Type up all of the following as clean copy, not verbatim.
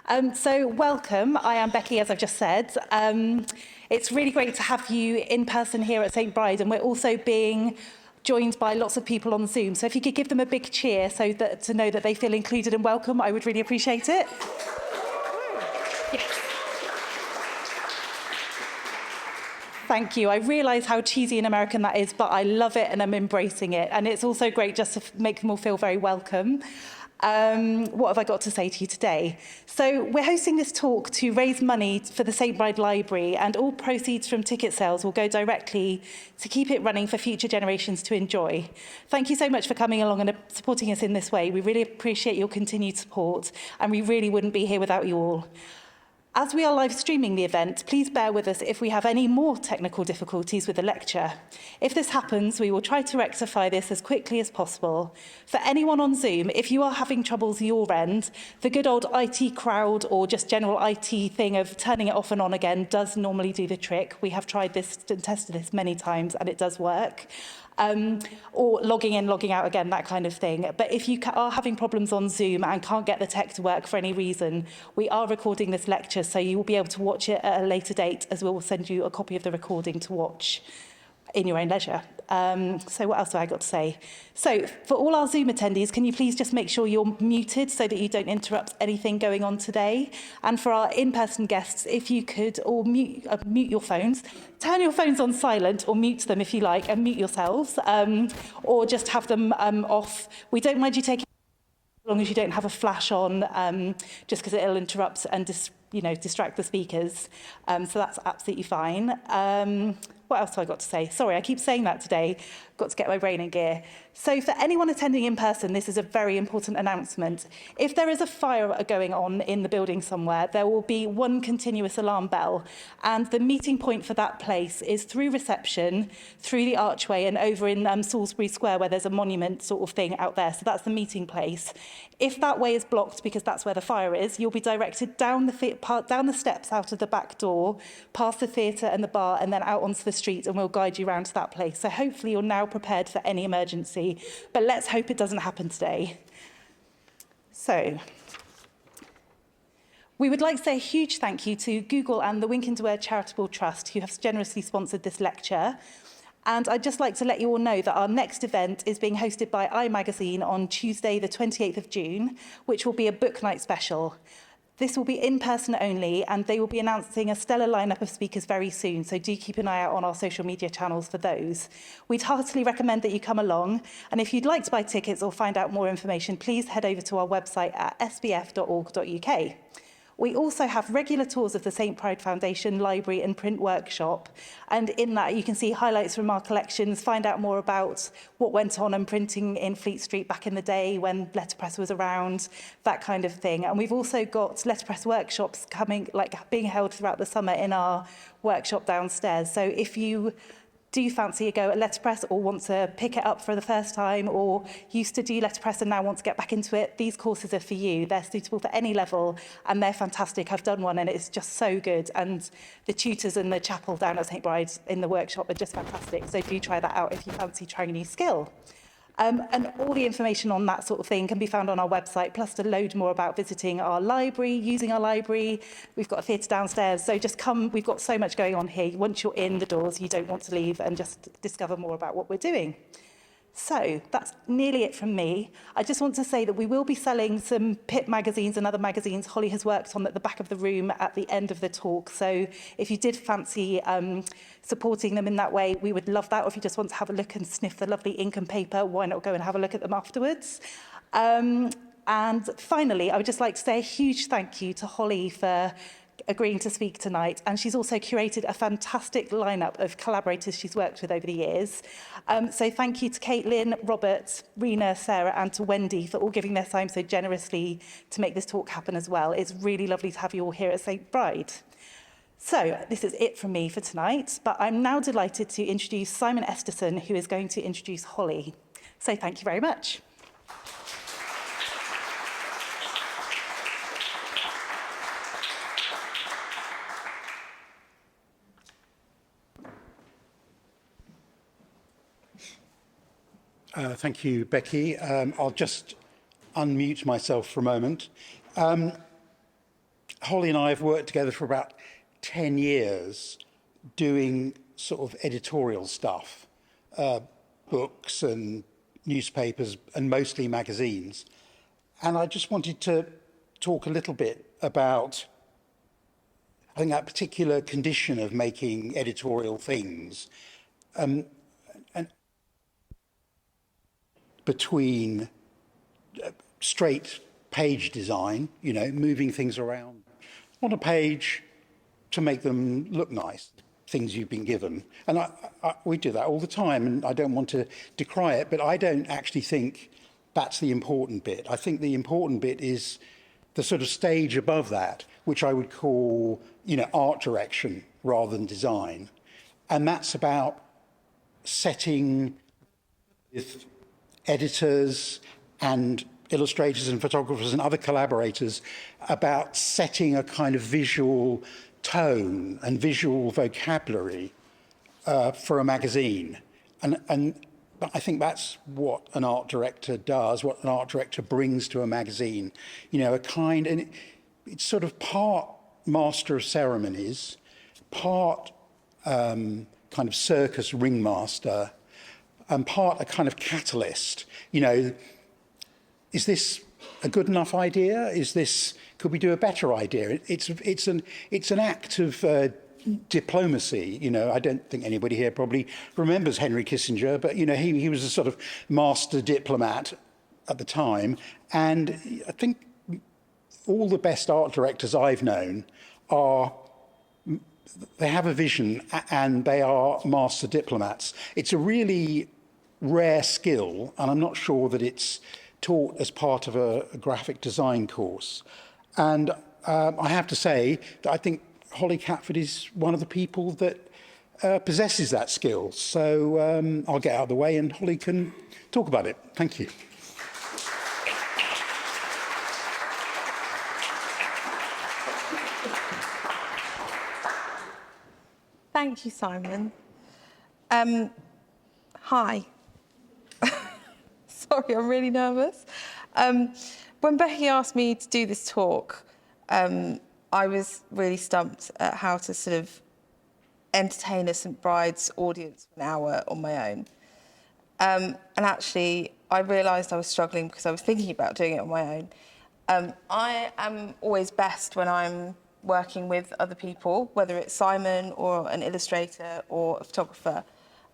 So welcome, I am Becky, as I've just said. It's really great to have you in person here at St Bride, and we're also being joined by lots of people on Zoom. So if you could give them a big cheer so that to know that they feel included and welcome, I would really appreciate it. Yes. Thank you. I realise how cheesy and American that is, but I love it and I'm embracing it. And it's also great just to make them all feel very welcome. What have I got to say to you today? So we're hosting this talk to raise money for the St Bride Library, and all proceeds from ticket sales will go directly to keep it running for future generations to enjoy. Thank you so much for coming along and supporting us in this way. We really appreciate your continued support, and we really wouldn't be here without you all. As we are live streaming the event, please bear with us if we have any more technical difficulties with the lecture. If this happens, we will try to rectify this as quickly as possible. For anyone on Zoom, if you are having troubles your end, the good old IT crowd or just general IT thing of turning it off and on again does normally do the trick. We have tried this and tested this many times and it does work. Or logging in, logging out again, that kind of thing. But if you are having problems on Zoom and can't get the tech to work for any reason, we are recording this lecture, so you will be able to watch it at a later date, as we'll send you a copy of the recording to watch in your own leisure. So what else have I got to say? So for all our Zoom attendees, can you please just make sure you're muted so that you don't interrupt anything going on today? And for our in-person guests, if you could all mute your phones, turn your phones on silent or mute them if you like, and mute yourselves, or just have them off. We don't mind you taking as long as you don't have a flash on, just because it'll interrupt and distract the speakers. So that's absolutely fine. What else have I got to say? Sorry, I keep saying that today. Got to get my brain in gear. So for anyone attending in person, this is a very important announcement. If there is a fire going on in the building somewhere, there will be one continuous alarm bell. And the meeting point for that place is through reception, through the archway, and over in Salisbury Square, where there's a monument sort of thing out there. So that's the meeting place. If that way is blocked, because that's where the fire is, you'll be directed down the steps out of the back door, past the theatre and the bar, and then out onto the street, and we'll guide you around to that place. So hopefully you're now prepared for any emergency, but let's hope it doesn't happen today. So we would like to say a huge thank you to Google and the Winkinsware Charitable Trust, who have generously sponsored this lecture. And I'd just like to let you all know that our next event is being hosted by iMagazine on Tuesday, the 28th of June, which will be a book night special. This will be in person only, and they will be announcing a stellar lineup of speakers very soon, so do keep an eye out on our social media channels for those. We'd heartily recommend that you come along, and if you'd like to buy tickets or find out more information, please head over to our website at sbf.org.uk. We also have regular tours of the St Bride Foundation Library and Print Workshop, and in that you can see highlights from our collections, find out more about what went on in printing in Fleet Street back in the day when letterpress was around, that kind of thing. And we've also got letterpress workshops being held throughout the summer in our workshop downstairs. So if you do fancy a go at letterpress or want to pick it up for the first time, or used to do letterpress and now want to get back into it, these courses are for you. They're suitable for any level and they're fantastic. I've done one and it's just so good. And the tutors in the chapel down at St Bride in the workshop are just fantastic. So do try that out if you fancy trying a new skill. And all the information on that sort of thing can be found on our website, plus a load more about visiting our library, using our library. We've got a theatre downstairs, so just come. We've got so much going on here. Once you're in the doors, you don't want to leave and just discover more about what we're doing. So that's nearly it from me. I just want to say that we will be selling some Pip magazines and other magazines Holly has worked on at the back of the room at the end of the talk. So if you did fancy supporting them in that way, we would love that. Or if you just want to have a look and sniff the lovely ink and paper, why not go and have a look at them afterwards? And finally, I would just like to say a huge thank you to Holly for agreeing to speak tonight, and she's also curated a fantastic lineup of collaborators she's worked with over the years. So thank you to Caitlin, Robert, Reena, Sarah and to Wendy for all giving their time so generously to make this talk happen as well. It's really lovely to have you all here at St Bride. So this is it from me for tonight, but I'm now delighted to introduce Simon Esterson, who is going to introduce Holly. So thank you very much. Thank you, Becky. I'll just unmute myself for a moment. Holly and I have worked together for about 10 years doing sort of editorial stuff, books and newspapers and mostly magazines. And I just wanted to talk a little bit about, I think, that particular condition of making editorial things, and between straight page design, you know, moving things around on a page to make them look nice, things you've been given. And we do that all the time, and I don't want to decry it, but I don't actually think that's the important bit. I think the important bit is the sort of stage above that, which I would call, you know, art direction rather than design. And that's about setting with editors and illustrators and photographers and other collaborators about setting a kind of visual tone and visual vocabulary for a magazine. And I think that's what an art director does, what an art director brings to a magazine. You know, a kind, and it's sort of part master of ceremonies, part kind of circus ringmaster, and part a kind of catalyst. You know, is this a good enough idea? Is this, could we do a better idea? It's an act of diplomacy. You know, I don't think anybody here probably remembers Henry Kissinger, but you know, he was a sort of master diplomat at the time. And I think all the best art directors I've known they have a vision and they are master diplomats. It's a really rare skill, and I'm not sure that it's taught as part of a graphic design course. And I have to say that I think Holly Catford is one of the people that possesses that skill. So I'll get out of the way and Holly can talk about it. Thank you. Thank you, Simon. Hi. Sorry, I'm really nervous. When Becky asked me to do this talk, I was really stumped at how to sort of entertain a St Bride's audience for an hour on my own. And actually, I realised I was struggling because I was thinking about doing it on my own. I am always best when I'm working with other people, whether it's Simon or an illustrator or a photographer.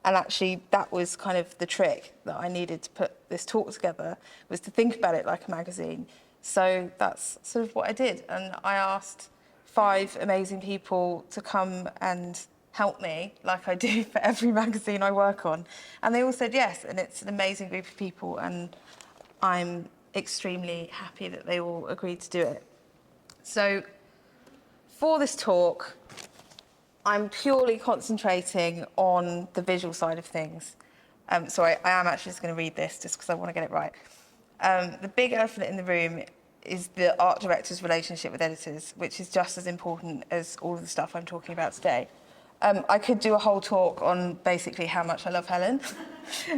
And actually, that was kind of the trick that I needed to put this talk together, was to think about it like a magazine. So that's sort of what I did. And I asked 5 amazing people to come and help me, like I do for every magazine I work on. And they all said yes, and it's an amazing group of people, and I'm extremely happy that they all agreed to do it. So for this talk, I'm purely concentrating on the visual side of things. So I am actually just going to read this just because I want to get it right. The big elephant in the room is the art director's relationship with editors, which is just as important as all of the stuff I'm talking about today. I could do a whole talk on basically how much I love Helen,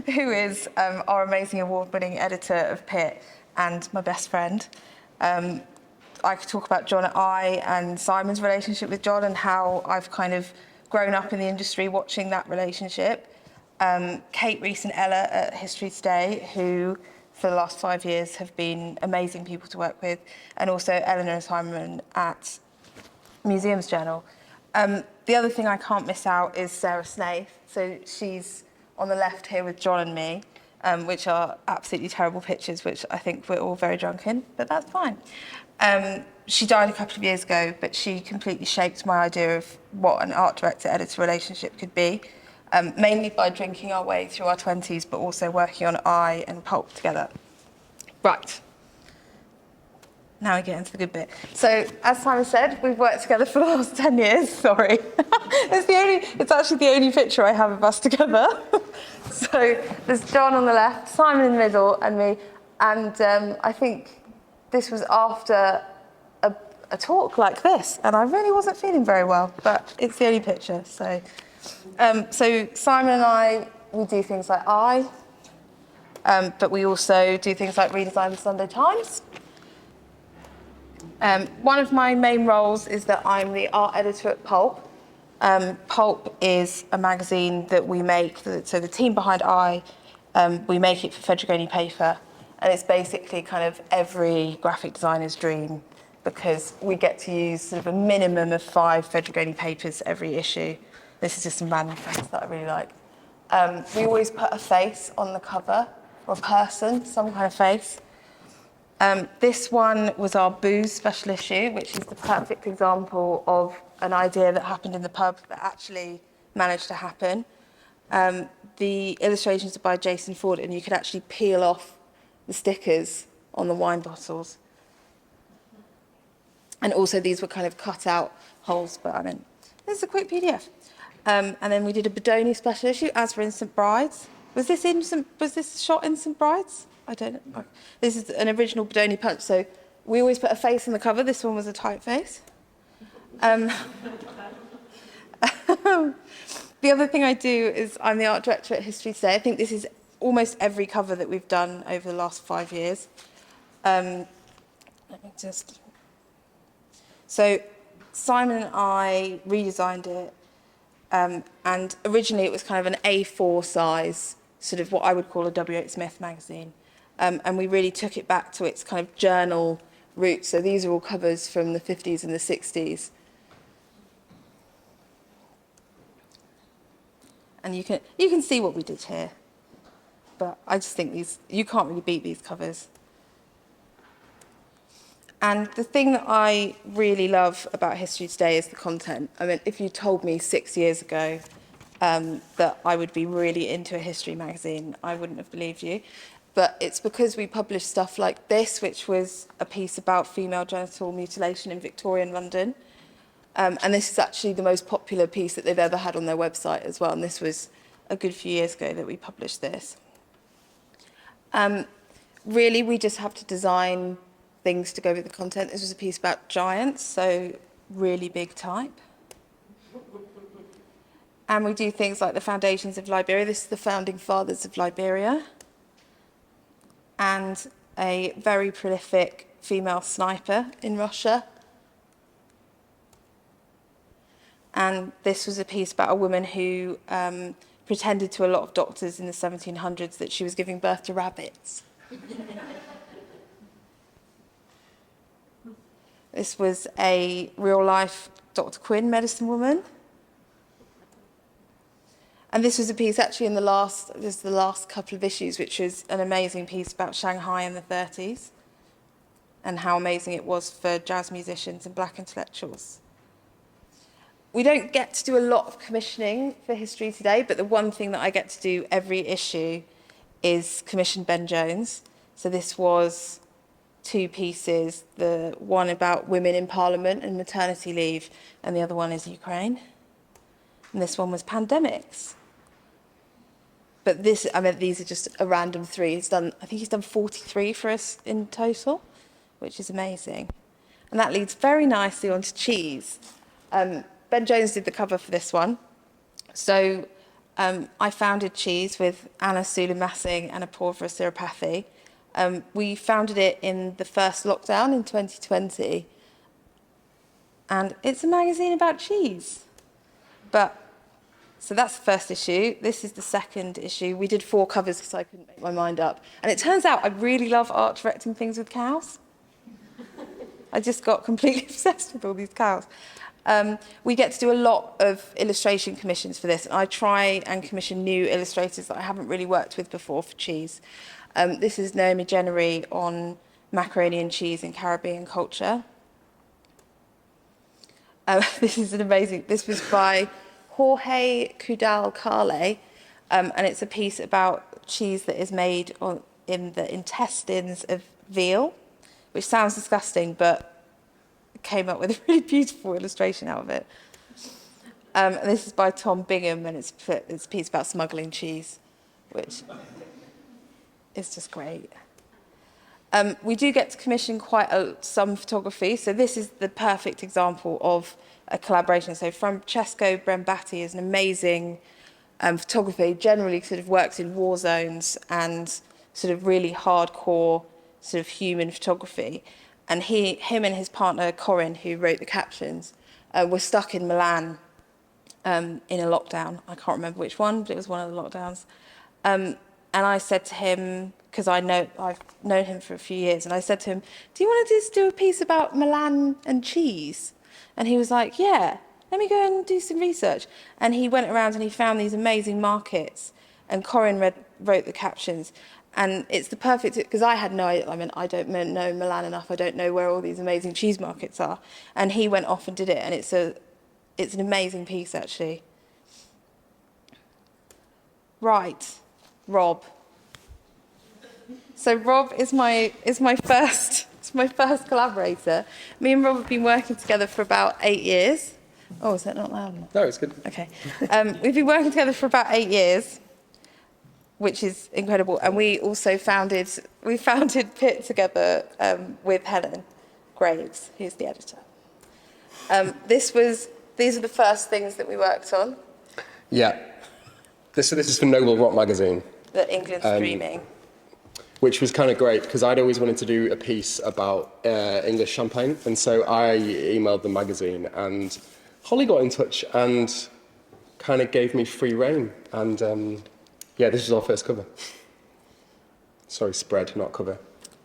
who is our amazing award-winning editor of Pit and my best friend. I could talk about John and Simon's relationship with John and how I've kind of grown up in the industry watching that relationship. Kate, Reese and Ella at History Today, who for the last 5 years have been amazing people to work with, and also Eleanor and Simon at Museums Journal. The other thing I can't miss out is Sarah Snaith. So she's on the left here with John and me, which are absolutely terrible pictures, which I think we're all very drunk in, but that's fine. She died a couple of years ago, but she completely shaped my idea of what an art director-editor relationship could be, mainly by drinking our way through our 20s, but also working on eye and pulp together. Right. Now we get into the good bit. So, as Simon said, we've worked together for the last 10 years. Sorry. It's actually the only picture I have of us together. So, there's John on the left, Simon in the middle, and me. And I think this was after a talk like this, and I really wasn't feeling very well, but it's the only picture. So Simon and I, we do things like but we also do things like redesign the Sunday Times. One of my main roles is that I'm the art editor at Pulp. Pulp is a magazine that we make, so the team behind we make it for Fedrigoni paper, and it's basically kind of every graphic designer's dream because we get to use sort of a minimum of 5 Fedrigoni papers every issue. This is just some random facts that I really like. We always put a face on the cover, or a person, some kind of face. This one was our booze special issue, which is the perfect example of an idea that happened in the pub that actually managed to happen. The illustrations are by Jason Ford, and you could actually peel off the stickers on the wine bottles. And also these were kind of cut out holes, but I mean, this is a quick PDF. And then we did a Bodoni special issue, as for St Brides. Was this shot in St Brides? I don't know. This is an original Bodoni punch, so we always put a face on the cover. This one was a typeface. The other thing I do is I'm the art director at History Today. I think this is almost every cover that we've done over the last 5 years. Let me just... So Simon and I redesigned it, and originally it was kind of an A4 size, sort of what I would call a W.H. Smith magazine. And we really took it back to its kind of journal roots. So these are all covers from the 50s and the 60s. And you can see what we did here. But I just think you can't really beat these covers. And the thing that I really love about History Today is the content. I mean, if you told me 6 years ago that I would be really into a history magazine, I wouldn't have believed you. But it's because we publish stuff like this, which was a piece about female genital mutilation in Victorian London. And this is actually the most popular piece that they've ever had on their website as well. And this was a good few years ago that we published this. Really, we just have to design things to go with the content. This was a piece about giants, so really big type. And we do things like the foundations of Liberia. This is the founding fathers of Liberia. And a very prolific female sniper in Russia. And this was a piece about a woman who pretended to a lot of doctors in the 1700s that she was giving birth to rabbits. This was a real-life Dr. Quinn medicine woman. And this was a piece actually in the last couple of issues, which was an amazing piece about Shanghai in the 30s and how amazing it was for jazz musicians and black intellectuals. We don't get to do a lot of commissioning for History Today, but the one thing that I get to do every issue is commission Ben Jones. So this was 2 pieces, the one about women in Parliament and maternity leave, and the other one is Ukraine. And this one was pandemics. But these are just a random 3. I think he's done 43 for us in total, which is amazing. And that leads very nicely onto cheese. Ben Jones did the cover for this one. So I founded Cheese with Anna Sula-Massing and Apoorva Sirapathy. We founded it in the first lockdown in 2020. And it's a magazine about cheese. So that's the first issue. This is the second issue. We did 4 covers because I couldn't make my mind up. And it turns out I really love art directing things with cows. I just got completely obsessed with all these cows. We get to do a lot of illustration commissions for this. And I try and commission new illustrators that I haven't really worked with before for cheese. This is Naomi Jennery on macaroni and cheese in Caribbean culture. This was by Jorge Cudal-Cale, and it's a piece about cheese that is made in the intestines of veal, which sounds disgusting, but came up with a really beautiful illustration out of it. And this is by Tom Bingham, and it's a piece about smuggling cheese, which is just great. We do get to commission quite some photography, so this is the perfect example of a collaboration. So Francesco Brembatti is an amazing photographer, generally sort of works in war zones and sort of really hardcore sort of human photography. and him and his partner Corinne, who wrote the captions, were stuck in Milan in a lockdown. I can't remember which one, but it was one of the lockdowns. And I said to him, because I've known him for a few years, and I said to him, do you want to just do a piece about Milan and cheese? And he was like, yeah, let me go and do some research. And he went around and he found these amazing markets, and Corinne wrote the captions. And it's the perfect, because I don't know Milan enough, I don't know where all these amazing cheese markets are. And he went off and did it, and it's an amazing piece, actually. Right, Rob. So Rob is my first collaborator. Me and Rob have been working together for about 8 years. Oh, is that not loud enough? No, it's good. Okay. We've been working together for about 8 years, which is incredible. And we also founded Pit together with Helen Graves, who's the editor. These are the first things that we worked on. Yeah. This is for Noble Rock magazine. That England's dreaming. Which was kind of great because I'd always wanted to do a piece about English champagne, and so I emailed the magazine, and Holly got in touch and kind of gave me free rein, and this is our first cover. Sorry, spread, not cover.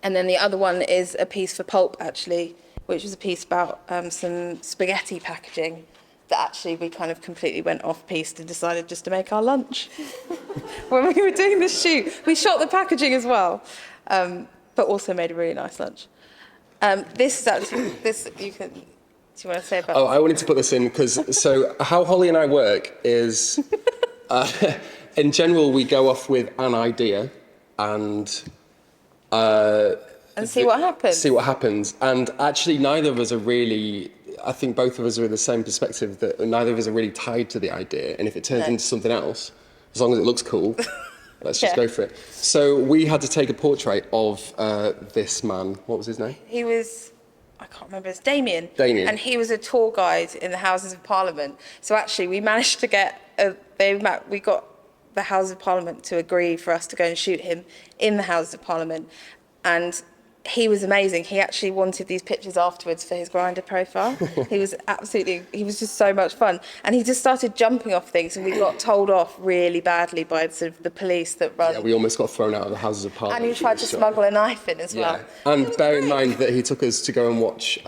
And then the other one is a piece for Pulp, actually, which was a piece about some spaghetti packaging that actually we kind of completely went off-piste and decided just to make our lunch when we were doing the shoot. We shot the packaging as well, but also made a really nice lunch. This is actually, do you want to say about I wanted to put this in because, so how Holly and I work is, in general, we go off with an idea and see what happens. See what happens. And actually, neither of us are really, I think both of us are in the same perspective that neither of us are really tied to the idea. And if it turns into something else, as long as it looks cool, let's just go for it. So we had to take a portrait of this man. What was his name? He was, I can't remember, it's Damien. Damien. And he was a tour guide in the Houses of Parliament. So actually, we managed to get, we got the Houses of Parliament to agree for us to go and shoot him in the Houses of Parliament. And he was amazing. He actually wanted these pictures afterwards for his Grindr profile. He was just so much fun. And he just started jumping off things, and we got told off really badly by sort of the police that run. Yeah, we almost got thrown out of the Houses of Parliament. And he tried to smuggle a knife in as well. And bear in mind that he took us to go and watch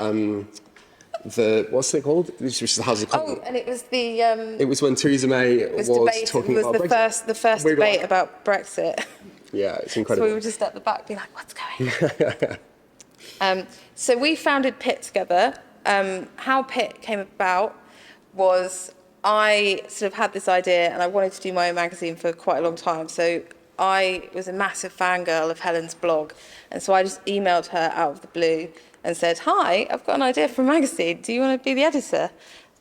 what's it called? Which is the House of Parliament. Oh, and it was the... it was when Theresa May was talking about Brexit. The first debate about Brexit. Yeah, it's incredible. So we were just at the back being like, what's going on? So we founded Pit together. How Pit came about was I sort of had this idea and I wanted to do my own magazine for quite a long time. So I was a massive fangirl of Helen's blog. And so I just emailed her out of the blue and said, hi, I've got an idea for a magazine. Do you want to be the editor?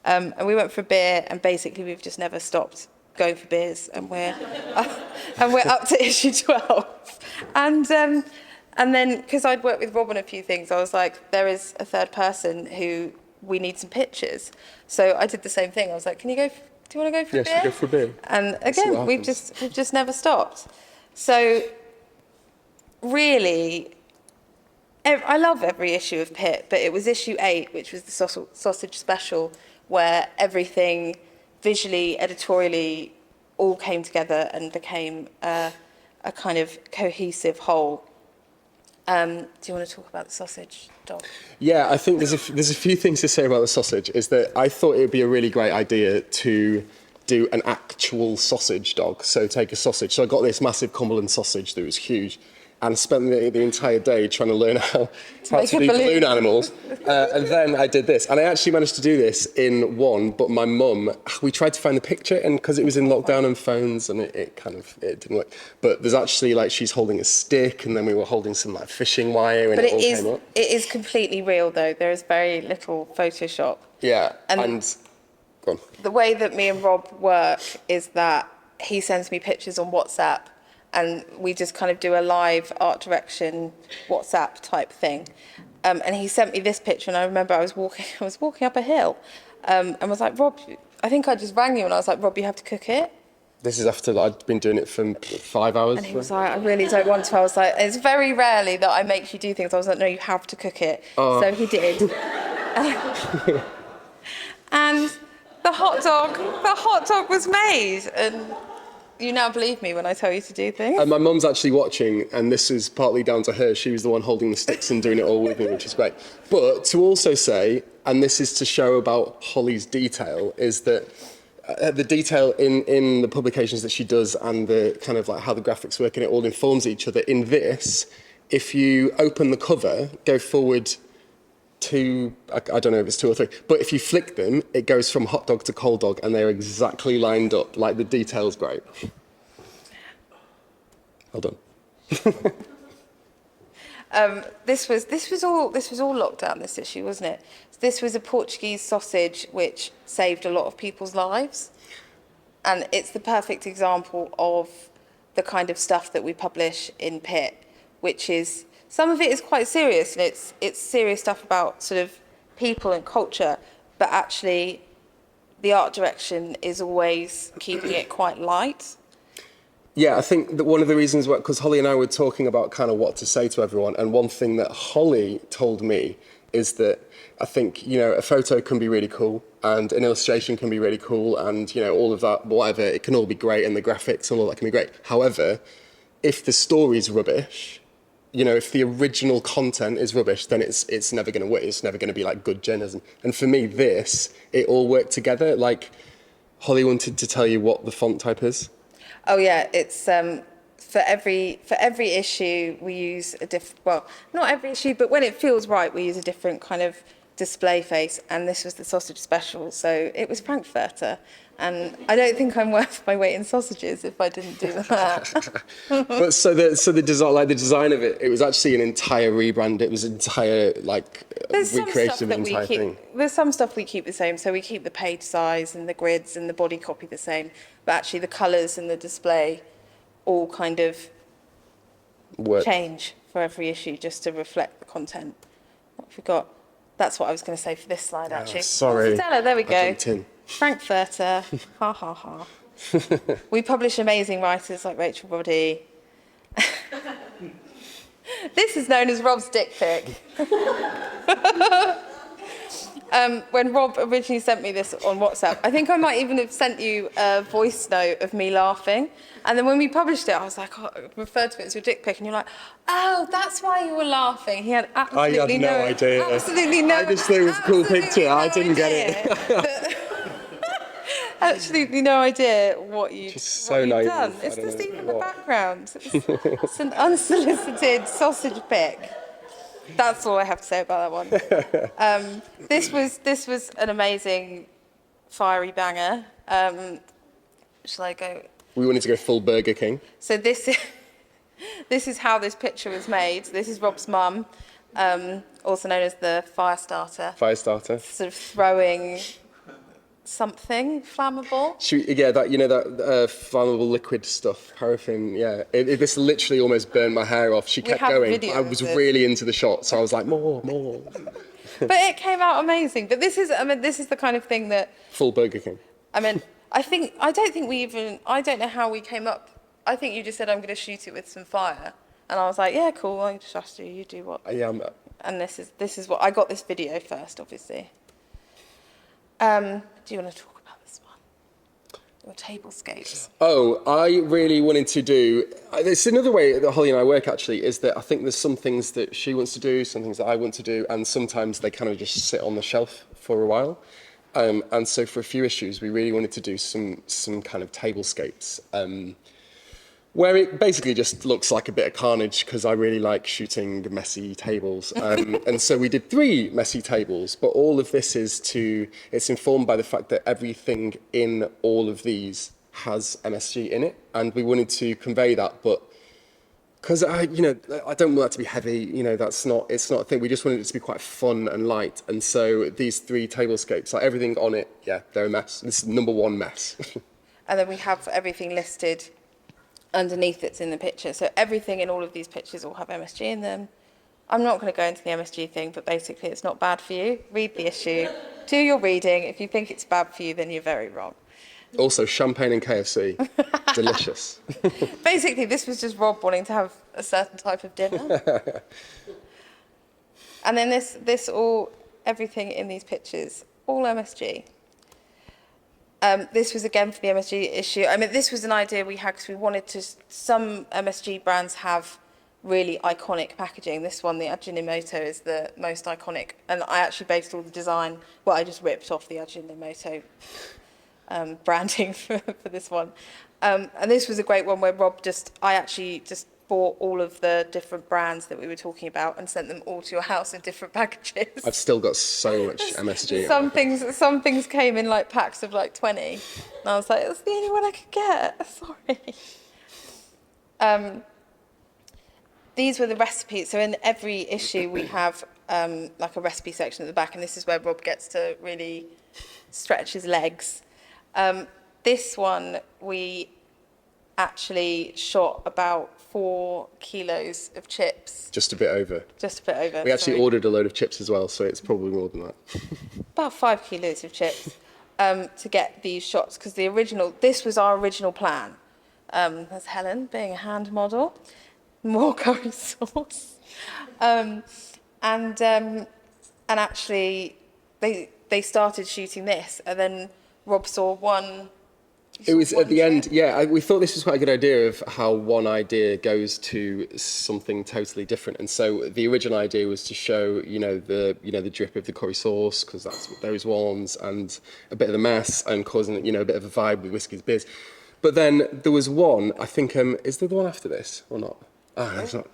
And we went for a beer, and basically we've just never stopped going for beers, and we're up to issue 12. And then, because I'd worked with Rob on a few things, I was like, there is a third person who we need some pictures. So I did the same thing. I was like, do you want to go for a beer? Yes, go for a beer. And again, we've just never stopped. So really, I love every issue of Pit, but it was issue 8, which was the sausage special, where everything visually, editorially, all came together and became a kind of cohesive whole. Do you want to talk about the sausage dog? Yeah, I think there's a few things to say about the sausage. Is that I thought it would be a really great idea to do an actual sausage dog. So take a sausage. So I got this massive Cumberland sausage that was huge, and spent the entire day trying to learn how to do balloon animals. And then I did this. And I actually managed to do this in one, but my mum, we tried to find the picture, and because it was in lockdown and phones, and it didn't work. But there's actually, like, she's holding a stick, and then we were holding some, like, fishing wire, and it all came up. It is completely real, though. There is very little Photoshop. Yeah, and go on. The way that me and Rob work is that he sends me pictures on WhatsApp, and we just kind of do a live art direction WhatsApp type thing. And he sent me this picture, and I remember I was walking up a hill, and was like, Rob, I think I just rang you, and I was like, Rob, you have to cook it. This is after I'd been doing it for 5 hours. And he was like, I really don't want to. I was like, it's very rarely that I make you do things. I was like, no, you have to cook it. So he did. And the hot dog was made. And you now believe me when I tell you to do things. And my mum's actually watching, and this is partly down to her. She was the one holding the sticks and doing it all with me, which is great. But to also say, and this is to show about Holly's detail, is that the detail in the publications that she does and the kind of like how the graphics work and it all informs each other. In this, if you open the cover, go forward I don't know if it's 2 or 3, but if you flick them, it goes from hot dog to cold dog and they're exactly lined up. Like the detail's great. Well done. This was all lockdown, this issue, wasn't it? This was a Portuguese sausage which saved a lot of people's lives, and it's the perfect example of the kind of stuff that we publish in Pit, which is some of it is quite serious, and it's serious stuff about sort of people and culture, but actually the art direction is always keeping it quite light. Yeah, I think that one of the reasons, because Holly and I were talking about kind of what to say to everyone, and one thing that Holly told me is that I think, you know, a photo can be really cool, and an illustration can be really cool, and, you know, all of that, whatever, it can all be great, and the graphics and all that can be great. However, if the story's rubbish, you know, if the original content is rubbish, then it's never going to work. It's never going to be like good journalism. And for me, it all worked together. Like, Holly wanted to tell you what the font type is. Oh yeah, it's for every issue we use a different. Well, not every issue, but when it feels right, we use a different kind of display face. And this was the sausage special, so it was Frankfurter. And I don't think I'm worth my weight in sausages if I didn't do that. But so the design, like the design of it, it was actually an entire rebrand. It was an entire recreation of the entire thing. There's some stuff we keep the same. So we keep the page size and the grids and the body copy the same, but actually the colours and the display all kind of change for every issue just to reflect the content. What have we got? That's what I was going to say for this slide, actually. Sorry. Stella, there we go. I jumped in. Frankfurter, ha ha ha. We publish amazing writers like Rachel Roddy. This is known as Rob's dick pic. When Rob originally sent me this on WhatsApp, I think I might even have sent you a voice note of me laughing. And then when we published it, I was like, I referred to it as your dick pic, and you're like, oh, that's why you were laughing. He had absolutely no idea. Absolutely no. I just thought it was a cool picture. I didn't get it. Absolutely no idea what you'd done. Naive. It's just even the background. It's an unsolicited sausage pic. That's all I have to say about that one. This was an amazing fiery banger. Shall I go? We wanted to go full Burger King. So this is how this picture was made. That is Rob's mum, also known as the fire starter. Fire starter. Sort of throwing something flammable. That flammable liquid stuff, paraffin. Yeah, this literally almost burned my hair off. She kept going. I was really into the shot, so I was like, more. But it came out amazing. But this is the kind of thing that full Burger King. I don't know how we came up. I think you just said, I'm going to shoot it with some fire. And I was like, yeah, cool, I trust you, you do what. Yeah. And this is what, I got this video first, obviously. Do you want to talk about this one? Your tablescapes. Oh, I really wanted to do, it's another way that Holly and I work actually, is that I think there's some things that she wants to do, some things that I want to do, and sometimes they kind of just sit on the shelf for a while. And so for a few issues, we really wanted to do some kind of tablescapes, where it basically just looks like a bit of carnage, because I really like shooting messy tables. And so we did 3 messy tables, but all of this it's informed by the fact that everything in all of these has MSG in it, and we wanted to convey that, but because I don't want that to be heavy, it's not a thing. We just wanted it to be quite fun and light. And so these 3 tablescapes, like everything on it, yeah, they're a mess. This is number 1 mess. And then we have everything listed underneath that's in the picture. So everything in all of these pictures all have MSG in them. I'm not going to go into the MSG thing, but basically it's not bad for you. Read the issue, do your reading. If you think it's bad for you, then you're very wrong. Also, champagne and KFC, delicious. Basically, this was just Rob wanting to have a certain type of dinner. And then everything in these pictures, all MSG. This was again for the MSG issue. I mean, this was an idea we had because we wanted to. Some MSG brands have really iconic packaging. This one, the Ajinomoto, is the most iconic, and I actually based all the design. Well, I just ripped off the Ajinomoto branding for this one, and this was a great one where I actually just bought all of the different brands that we were talking about and sent them all to your house in different packages. I've still got so much MSG. Some things came in like packs of like 20, and I was like, that's the only one I could get. Sorry. These were the recipes. So in every issue we have like a recipe section at the back, and this is where Rob gets to really stretch his legs. This one we actually shot about 4 kilos of chips. Just a bit over. We actually ordered a load of chips as well, so it's probably more than that. About 5 kilos of chips to get these shots, because this was our original plan. There's Helen being a hand model, more curry sauce. And actually they started shooting this, and then Rob saw one. It was at the end, yeah. We thought this was quite a good idea of how one idea goes to something totally different. And so the original idea was to show, the drip of the curry sauce, because that's what those ones, and a bit of the mess, and causing, a bit of a vibe with Whiskey's Beers. But then there was one. I think is there the one after this or not? Oh, that's not.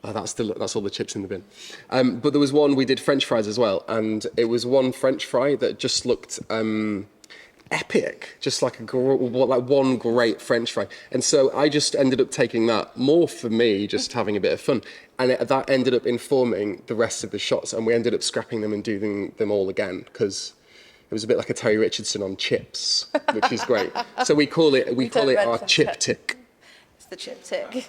Oh, that's all the chips in the bin. But there was one we did French fries as well, and it was one French fry that just looked. Epic, just like one great French fry. And so I just ended up taking that more for me, just having a bit of fun. And that ended up informing the rest of the shots, and we ended up scrapping them and doing them all again, because it was a bit like a Terry Richardson on chips, which is great. So we call it our chiptych. It's the chiptych.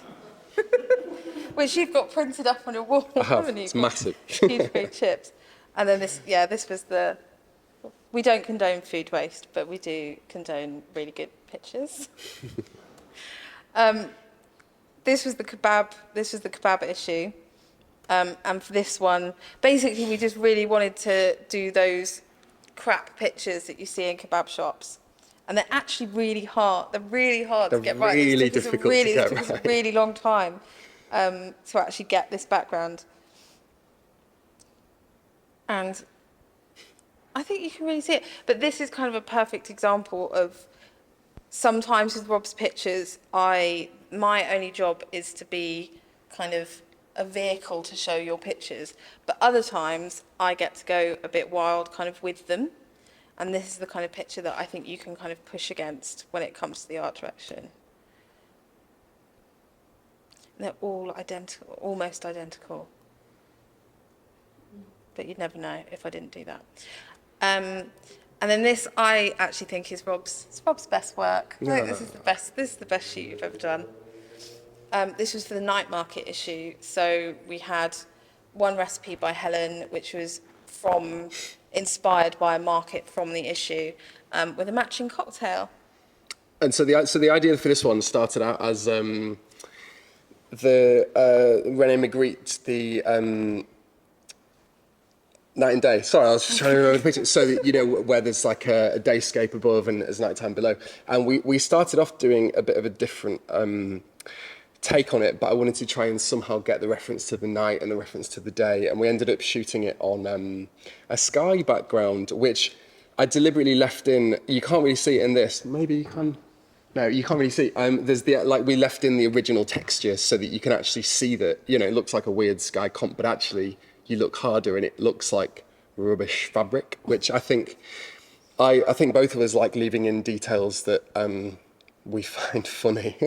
Which you've got printed up on your wall, haven't you? It's massive. Huge big chips. And then this was the. We don't condone food waste, but we do condone really good pictures. This was the kebab issue. And for this one, basically we just really wanted to do those crap pictures that you see in kebab shops. And they're actually really hard. They're really hard to get right. Really difficult to get right. It took us a really long time to actually get this background. And I think you can really see it. But this is kind of a perfect example of sometimes with Rob's pictures, my only job is to be kind of a vehicle to show your pictures. But other times I get to go a bit wild kind of with them. And this is the kind of picture that I think you can kind of push against when it comes to the art direction. And they're all identical, almost identical. But you'd never know if I didn't do that. And then this, I actually think is Rob's best work. I think this is the best shoot you've ever done. This was for the night market issue. So we had one recipe by Helen, which was inspired by a market from the issue, with a matching cocktail. And so the idea for this one started out as the René Magritte, the night and day. Sorry, I was just trying to remember the picture. So, where there's like a dayscape above and there's nighttime below. And we started off doing a bit of a different take on it, but I wanted to try and somehow get the reference to the night and the reference to the day. And we ended up shooting it on a sky background, which I deliberately left in. You can't really see it in this. Maybe you can. No, you can't really see. There's we left in the original texture so that you can actually see that, it looks like a weird sky comp, but actually you look harder and it looks like rubbish fabric, which I think both of us like leaving in details that we find funny.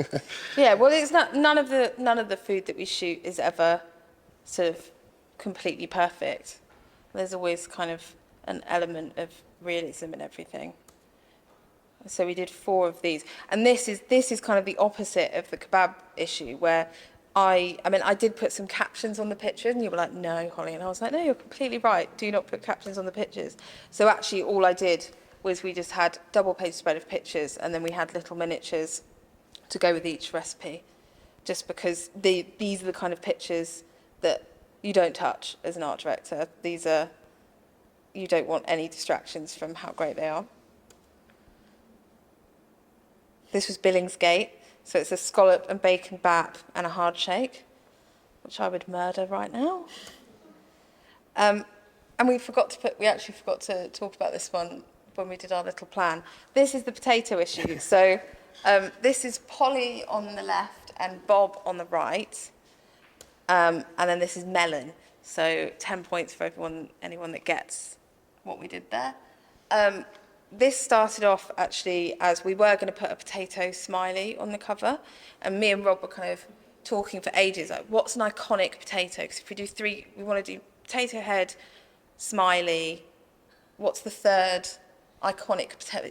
Yeah, well, it's not none of the food that we shoot is ever sort of completely perfect. There's always kind of an element of realism in everything. So we did 4 of these, and this is kind of the opposite of the kebab issue, where I did put some captions on the pictures, and you were like, no, Holly, and I was like, no, you're completely right. Do not put captions on the pictures. So actually, all I did was we just had double-page spread of pictures, and then we had little miniatures to go with each recipe, just because these are the kind of pictures that you don't touch as an art director. You don't want any distractions from how great they are. This was Billingsgate, so it's a scallop and bacon bap and a hard shake, which I would murder right now. And we actually forgot to talk about this one when we did our little plan. This is the potato issue. So this is Polly on the left and Bob on the right. And then this is melon. So 10 points for anyone that gets what we did there. This started off actually as we were going to put a potato smiley on the cover. And me and Rob were kind of talking for ages, like, what's an iconic potato? Because if we do three, we want to do potato head, smiley, what's the third iconic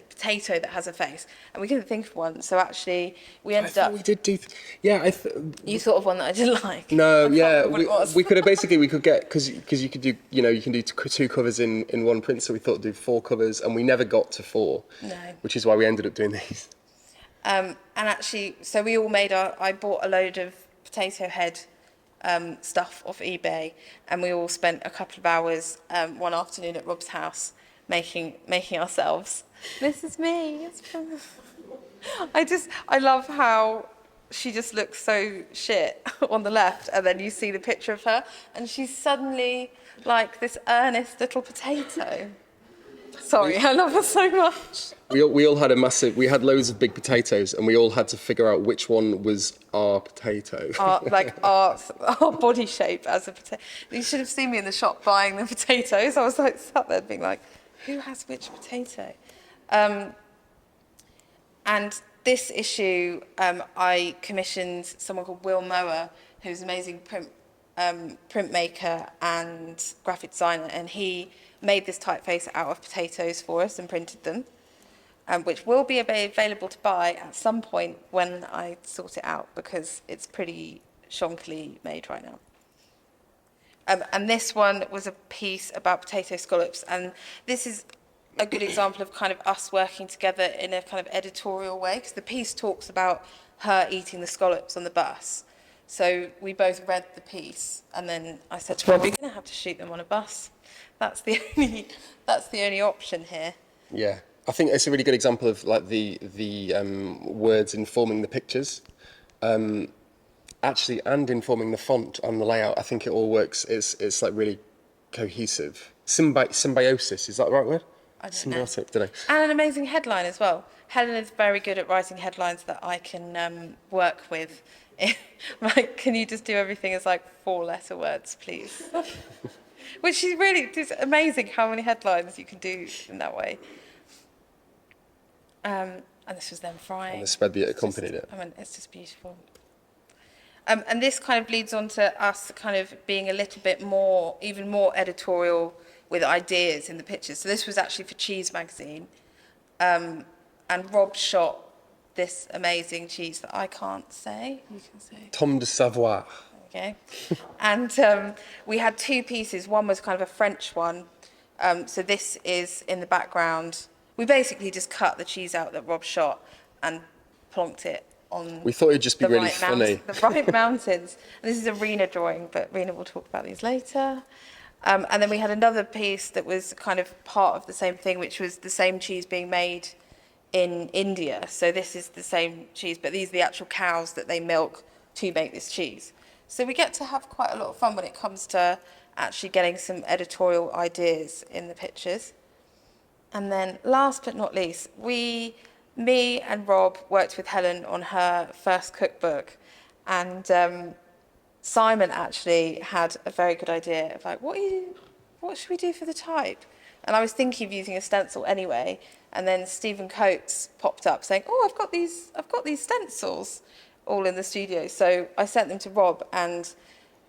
potato that has a face? And we couldn't think of one, so actually we ended up... We did do... You thought of one that I didn't like. No, yeah, we could have basically, we could get, because you could do, you can do two covers in one print, so we thought do 4 covers, and we never got to 4. No. Which is why we ended up doing these. And actually, so we all I bought a load of potato head stuff off eBay, and we all spent a couple of hours one afternoon at Rob's house making ourselves. This is me. I love how she just looks so shit on the left, and then you see the picture of her, and she's suddenly like this earnest little potato. Sorry, I love her so much. We all had we had loads of big potatoes, and we all had to figure out which one was our potato. Our body shape as a potato. You should have seen me in the shop buying the potatoes. I was like sat there being like, who has which potato? And this issue, I commissioned someone called Will Mower, who's an amazing printmaker and graphic designer, and he made this typeface out of potatoes for us and printed them, which will be available to buy at some point when I sort it out, because it's pretty shonkily made right now. And this one was a piece about potato scallops, and this is a good example of kind of us working together in a kind of editorial way, because the piece talks about her eating the scallops on the bus. So we both read the piece, and then I said to Rob, you're going to have to shoot them on a bus. That's the only option here. Yeah, I think it's a really good example of like the words informing the pictures, actually, and informing the font and the layout. I think it all works. It's like really cohesive. Symbiosis, is that the right word? I don't know. Symbiotic, don't know. And an amazing headline as well. Helen is very good at writing headlines that I can work with. Like, can you just do everything as like 4-letter words, please? Which is really, it's amazing how many headlines you can do in that way. And this was them frying. And the spread that accompanied it. I mean, it's just beautiful. And this kind of leads on to us kind of being a little bit more, even more editorial with ideas in the pictures. So this was actually for Cheese magazine. And Rob shot this amazing cheese that I can't say. You can say. Tom de Savoie. Okay. And we had 2 pieces. One was kind of a French one. So this is in the background. We basically just cut the cheese out that Rob shot and plonked it on. We thought it'd just be really funny. The right mountains. And this is a Reena drawing, but Reena will talk about these later. And then we had another piece that was kind of part of the same thing, which was the same cheese being made in India. So this is the same cheese, but these are the actual cows that they milk to make this cheese. So we get to have quite a lot of fun when it comes to actually getting some editorial ideas in the pictures. And then last but not least, me and Rob worked with Helen on her first cookbook, and Simon actually had a very good idea of like, what should we do for the type? And I was thinking of using a stencil anyway, and then Stephen Coates popped up saying, oh, I've got these stencils all in the studio. So I sent them to Rob, and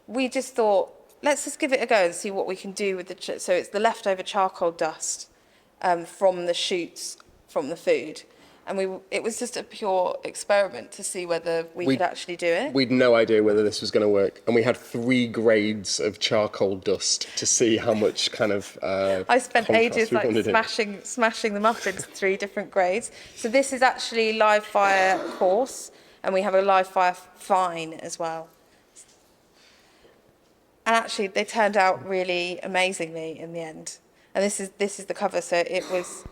we just thought, let's just give it a go and see what we can do with the, so it's the leftover charcoal dust from the shoots from the food. and it was just a pure experiment to see whether we could actually do it. We'd no idea whether this was going to work, and we had 3 grades of charcoal dust to see how much kind of I spent contrast ages we wanted in. smashing them up into 3 different grades. So this is actually live fire coarse, and we have a live fire fine as well. And actually, they turned out really amazingly in the end. And this is the cover. So it was.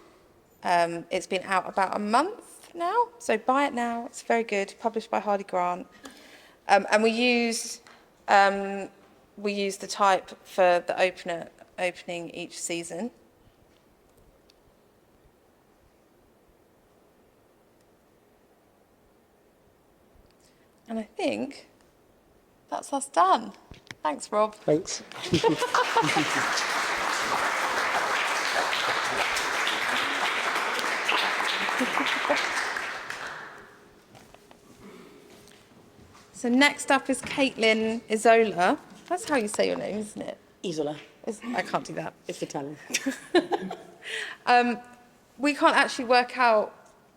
It's been out about a month now, so buy it now. It's very good. Published by Hardy Grant, and we used the type for the opening each season. And I think that's us done. Thanks, Rob. Thanks. So next up is Caitlin Isola. That's how you say your name, isn't it? Isola. I can't do that. It's Italian. We can't actually work out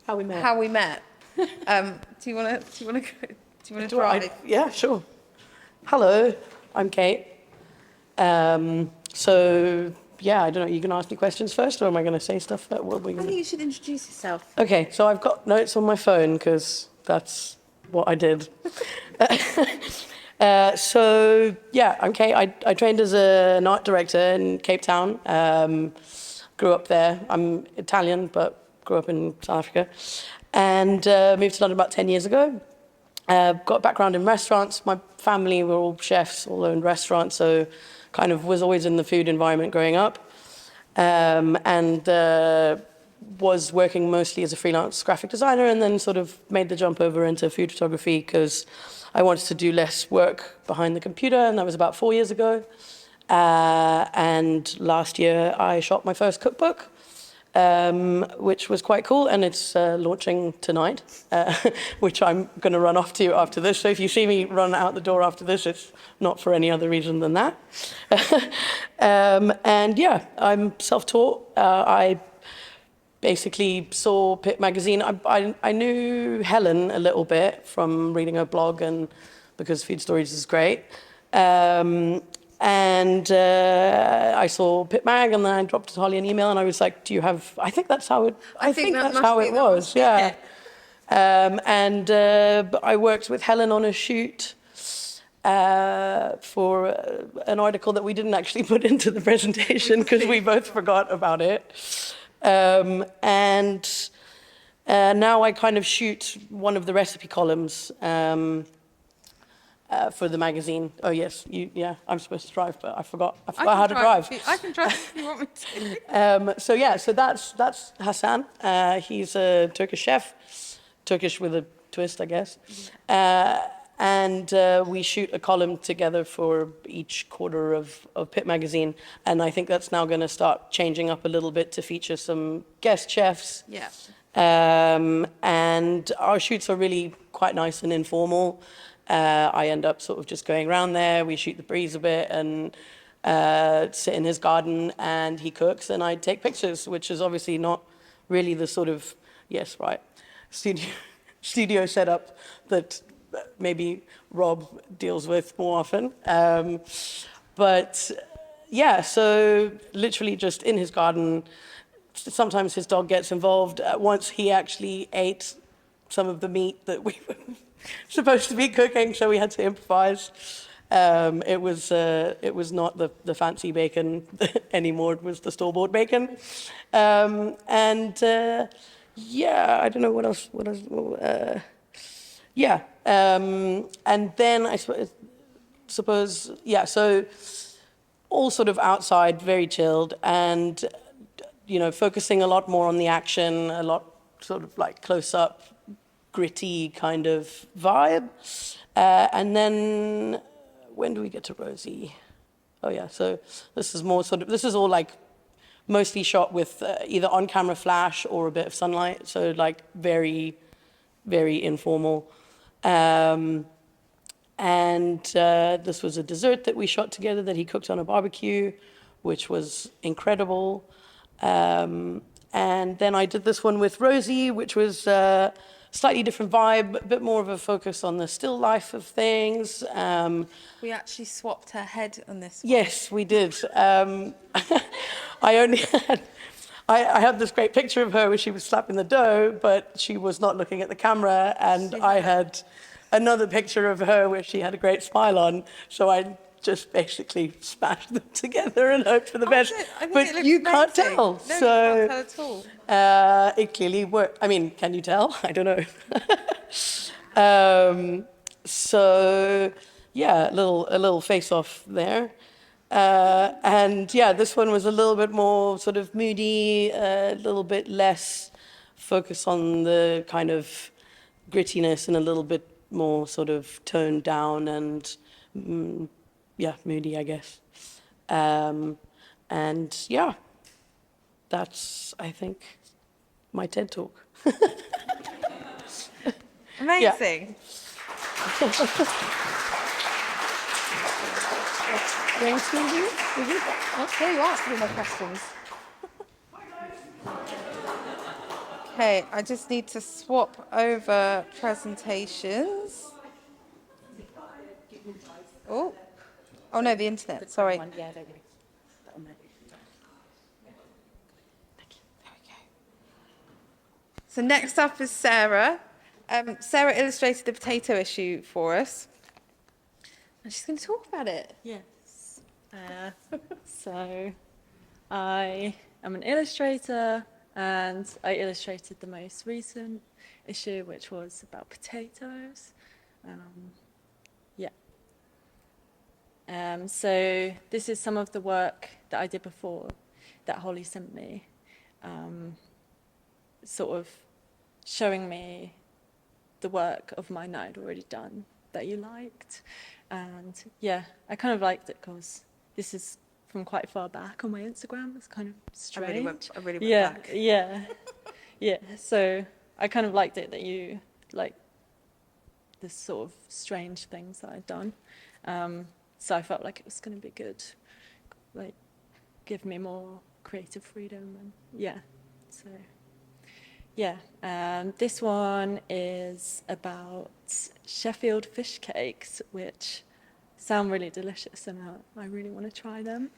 How we met. how we met. Do you want to try? Yeah, sure. Hello, I'm Kate. So, yeah, I don't know, you can ask me questions first, or am I going to say stuff? What are we I gonna... think you should introduce yourself. Okay, so I've got notes on my phone, because that's what I did. So, yeah, I'm Kate. I trained as an art director in Cape Town. Grew up there. I'm Italian, but grew up in South Africa. And moved to London about 10 years ago. Got a background in restaurants. My family were all chefs, all owned restaurants, so kind of was always in the food environment growing up. And was working mostly as a freelance graphic designer, and then sort of made the jump over into food photography because I wanted to do less work behind the computer, and that was about 4 years ago. And last year I shot my first cookbook, which was quite cool, and it's launching tonight, which I'm going to run off to after this. So if you see me run out the door after this, it's not for any other reason than that. And yeah, I'm self-taught. I basically saw Pip magazine. I knew Helen a little bit from reading her blog, and because Food Stories is great. And I saw Pip Mag, and then I dropped Holly an email, and I was like, "Do you have?" I think that's how it. I think that's how it was. Yeah. And I worked with Helen on a shoot for an article that we didn't actually put into the presentation because we both forgot about it. And now I kind of shoot one of the recipe columns. For the magazine. Oh yes, yeah, I'm supposed to drive, but I forgot how to drive. I can drive if you want me to. So yeah, so that's Hassan. He's a Turkish chef, Turkish with a twist, I guess. And we shoot a column together for each quarter of Pip magazine, and I think that's now going to start changing up a little bit to feature some guest chefs. Yeah. And our shoots are really quite nice and informal. I end up sort of just going around there. We shoot the breeze a bit and sit in his garden, and he cooks, and I take pictures, which is obviously not really the sort of, yes, right, studio setup that maybe Rob deals with more often. But yeah, so literally just in his garden. Sometimes his dog gets involved. Once he actually ate some of the meat that we were supposed to be cooking, so we had to improvise. It was not the fancy bacon anymore. It was the store-bought bacon. Yeah, I don't know what else. Yeah, and then I suppose yeah. So all sort of outside, very chilled, and focusing a lot more on the action, a lot sort of like close-up, gritty kind of vibe. And then when do we get to Rosie? Oh yeah, so this is more this is all like mostly shot with either on-camera flash or a bit of sunlight, so like very, very informal. And this was a dessert that we shot together that he cooked on a barbecue, which was incredible. And then I did this one with Rosie, which was slightly different vibe, a bit more of a focus on the still life of things. We actually swapped her head on this one. Yes, we did. I only had, I had this great picture of her where she was slapping the dough, but she was not looking at the camera, and I had another picture of her where she had a great smile on, so I just basically smashed them together and hoped for the best. I think But it looks you can't amazing. tell. No, So you can't tell at all. it clearly worked. I mean, can you tell? I don't know. So yeah, a little face-off there. And yeah, this one was a little bit more sort of moody, a little bit less focus on the kind of grittiness, and a little bit more sort of toned down and yeah, moody, I guess. And yeah, that's, I think, my TED Talk. Amazing. Okay, you asked me my questions. Okay, I just need to swap over presentations. Oh, oh no, the internet. Sorry. Yeah, there we go. That one there. So next up is Sarah. Sarah illustrated the potato issue for us, and she's going to talk about it. Yes. So I am an illustrator, and I illustrated the most recent issue, which was about potatoes. So this is some of the work that I did before that Holly sent me, sort of showing me the work of mine that I'd already done that you liked. And yeah, I kind of liked it because this is from quite far back on my Instagram. It's kind of strange. I really went Yeah, back. yeah, yeah. So I kind of liked it that you like this sort of strange things that I'd done. So I felt like it was going to be good, like give me more creative freedom, and yeah. So yeah, this one is about Sheffield fish cakes, which sound really delicious, and I really want to try them.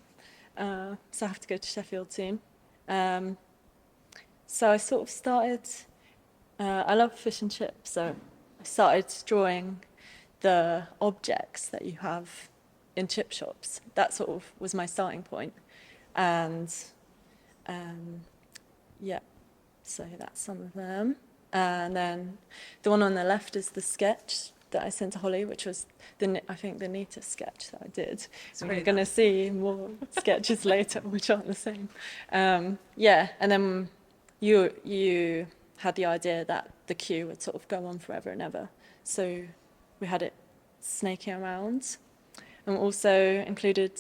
So I have to go to Sheffield soon. So I sort of started, I love fish and chips, so I started drawing the objects that you have in chip shops. That sort of was my starting point. And yeah, so that's some of them. And then the one on the left is the sketch that I sent to Holly, which was, I think, the neatest sketch that I did. So really we're going to see more sketches later, which aren't the same. Yeah, and then you had the idea that the queue would sort of go on forever and ever. So we had it snaking around. And also included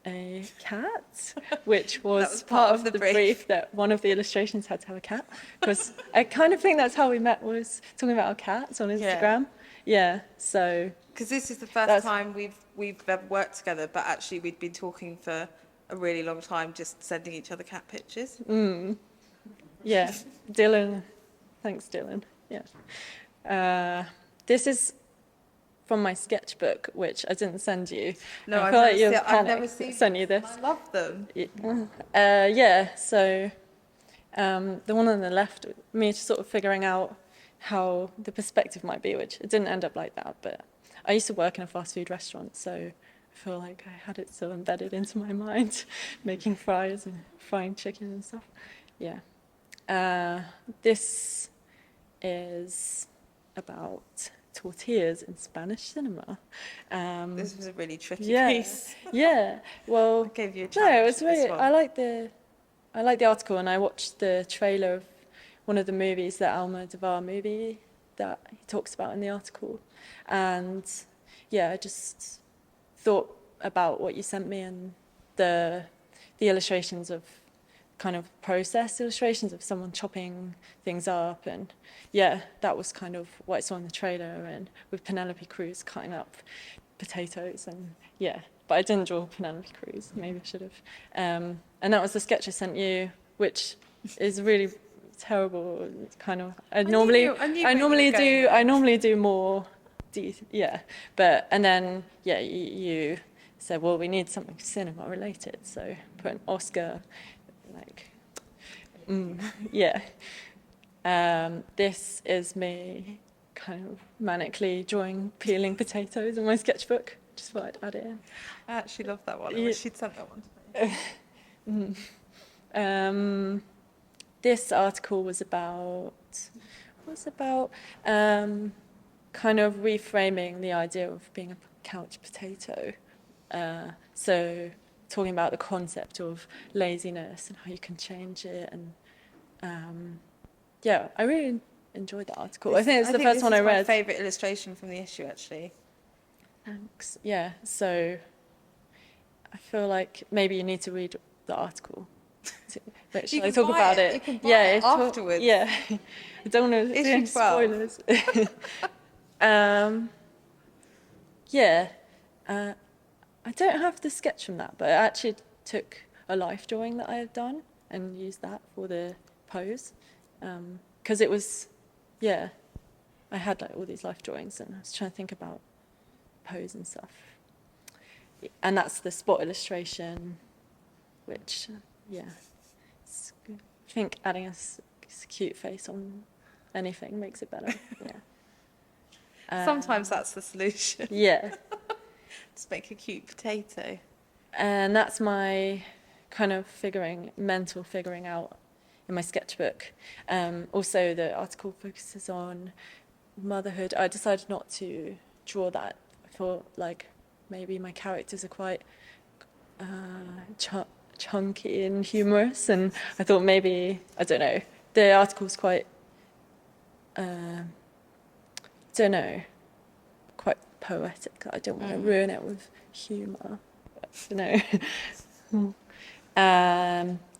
a cat, which was part of the brief that one of the illustrations had to have a cat. Because I kind of think that's how we met, was talking about our cats on Instagram. Yeah, so... Because this is the first time we've ever worked together, but actually we'd been talking for a really long time, just sending each other cat pictures. Yeah, Dylan. Thanks, Dylan. Yeah. This is from my sketchbook, which I didn't send you. No, I feel like you're I've never sent you this. I love them. Yeah, so the one on the left, me just sort of figuring out how the perspective might be, which it didn't end up like that, but I used to work in a fast food restaurant, so I feel like I had it so embedded into my mind, making fries and frying chicken and stuff. Yeah. This is about tortillas in Spanish cinema. This was a really tricky Yeah, piece. yeah. Well, I gave you a no, challenge it was for this really. one. I like the article, and I watched the trailer of one of the movies, the Almodovar movie that he talks about in the article, and yeah, I just thought about what you sent me and the illustrations of kind of process illustrations of someone chopping things up, and yeah, that was kind of what I saw in the trailer, and with Penelope Cruz cutting up potatoes, and yeah, but I didn't draw Penelope Cruz, maybe I should have. And that was the sketch I sent you, which is really terrible. Kind of. I knew where you were going I normally do more. But and then you said, well, we need something cinema related, so put an Oscar, like, yeah. This is me kind of manically drawing peeling potatoes in my sketchbook. Just thought I'd add it in. I actually love that one. I wish she'd sent that one to me. This article was about kind of reframing the idea of being a couch potato. So talking about the concept of laziness and how you can change it, and I really enjoyed that article. I think it's the first one I read. My favourite illustration from the issue, actually. Thanks. Yeah. So I feel like maybe you need to read the article. Shall I talk about it? You can buy it afterwards. I don't want to do any spoilers. I don't have the sketch from that, but I actually took a life drawing that I had done and used that for the pose, because it was, I had like all these life drawings and I was trying to think about pose and stuff. And that's the spot illustration, which, it's good. I think adding a cute face on anything makes it better. Sometimes that's the solution. Yeah. Just make a cute potato. And that's my kind of mental figuring out in my sketchbook. Also, the article focuses on motherhood. I decided not to draw that. I thought, like, maybe my characters are quite chunky and humorous, and I thought maybe, I don't know, the article's quite, quite poetic. I don't want to ruin it with humour.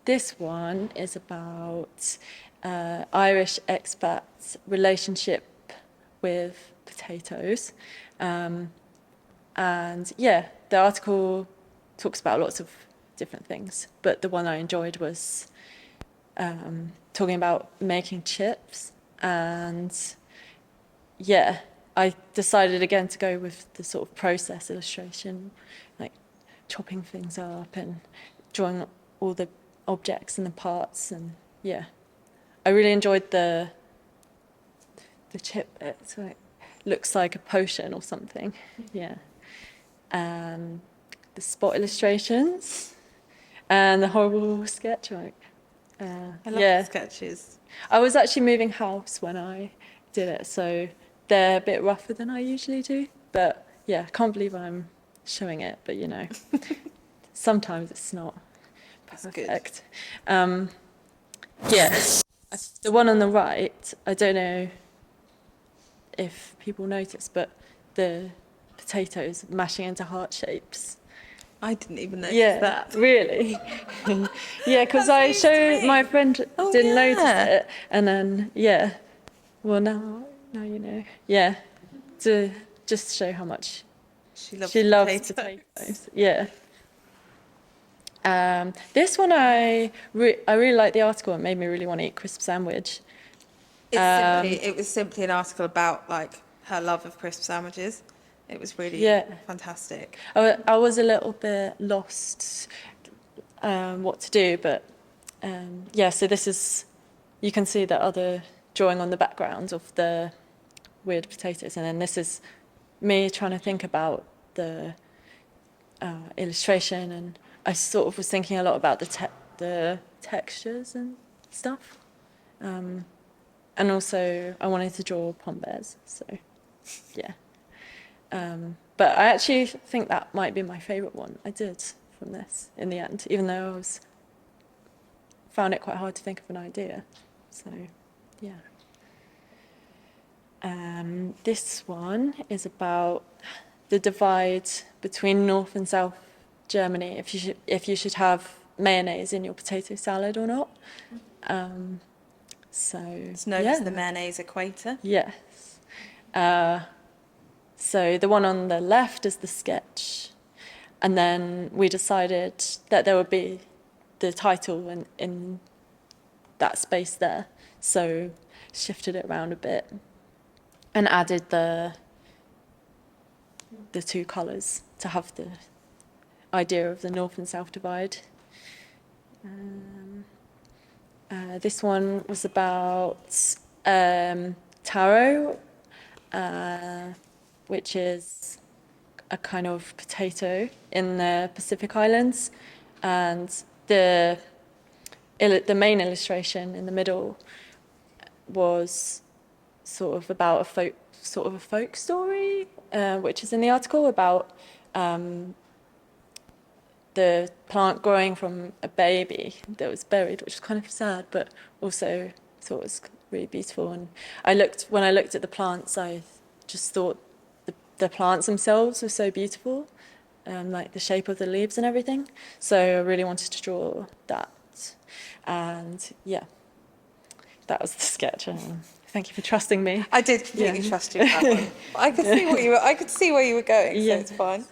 This one is about Irish expats' relationship with potatoes. The article talks about lots of different things, but the one I enjoyed was talking about making chips, and I decided again to go with the sort of process illustration, like chopping things up and drawing all the objects and the parts, and I really enjoyed the chip bit. So it looks like a potion or something. The spot illustrations and the horrible sketch. I love the sketches. I was actually moving house when I did it, so they're a bit rougher than I usually do. But I can't believe I'm showing it. But sometimes it's not perfect. The one on the right, I don't know if people notice, but the potatoes mashing into heart shapes. I didn't even notice that. Really? Because I showed my friend didn't notice it, and then well now you know. To just show how much she loves potatoes. This one I really liked the article. It made me really want to eat crisp sandwich. It was simply an article about like her love of crisp sandwiches. It was really fantastic. I was a little bit lost what to do, but so this is, you can see the other drawing on the background of the weird potatoes, and then this is me trying to think about the illustration, and I sort of was thinking a lot about the textures and stuff. And also I wanted to draw pom bears, so but I actually think that might be my favourite one I did from this in the end, even though I found it quite hard to think of an idea. So this one is about the divide between North and South Germany, if you should have mayonnaise in your potato salad or not. It's known as the mayonnaise equator. Yes. So the one on the left is the sketch, and then we decided that there would be the title in that space there. So shifted it around a bit and added the two colours to have the idea of the north and south divide. This one was about taro, which is a kind of potato in the Pacific Islands, and the main illustration in the middle was sort of about a folk story, which is in the article about the plant growing from a baby that was buried, which is kind of sad, but also thought it was really beautiful. And when I looked at the plants, I just thought the plants themselves were so beautiful, like the shape of the leaves and everything. So I really wanted to draw that. And yeah, that was the sketch. And thank you for trusting me. I did completely trust you. That one. I could see I could see where you were going, so it's fine.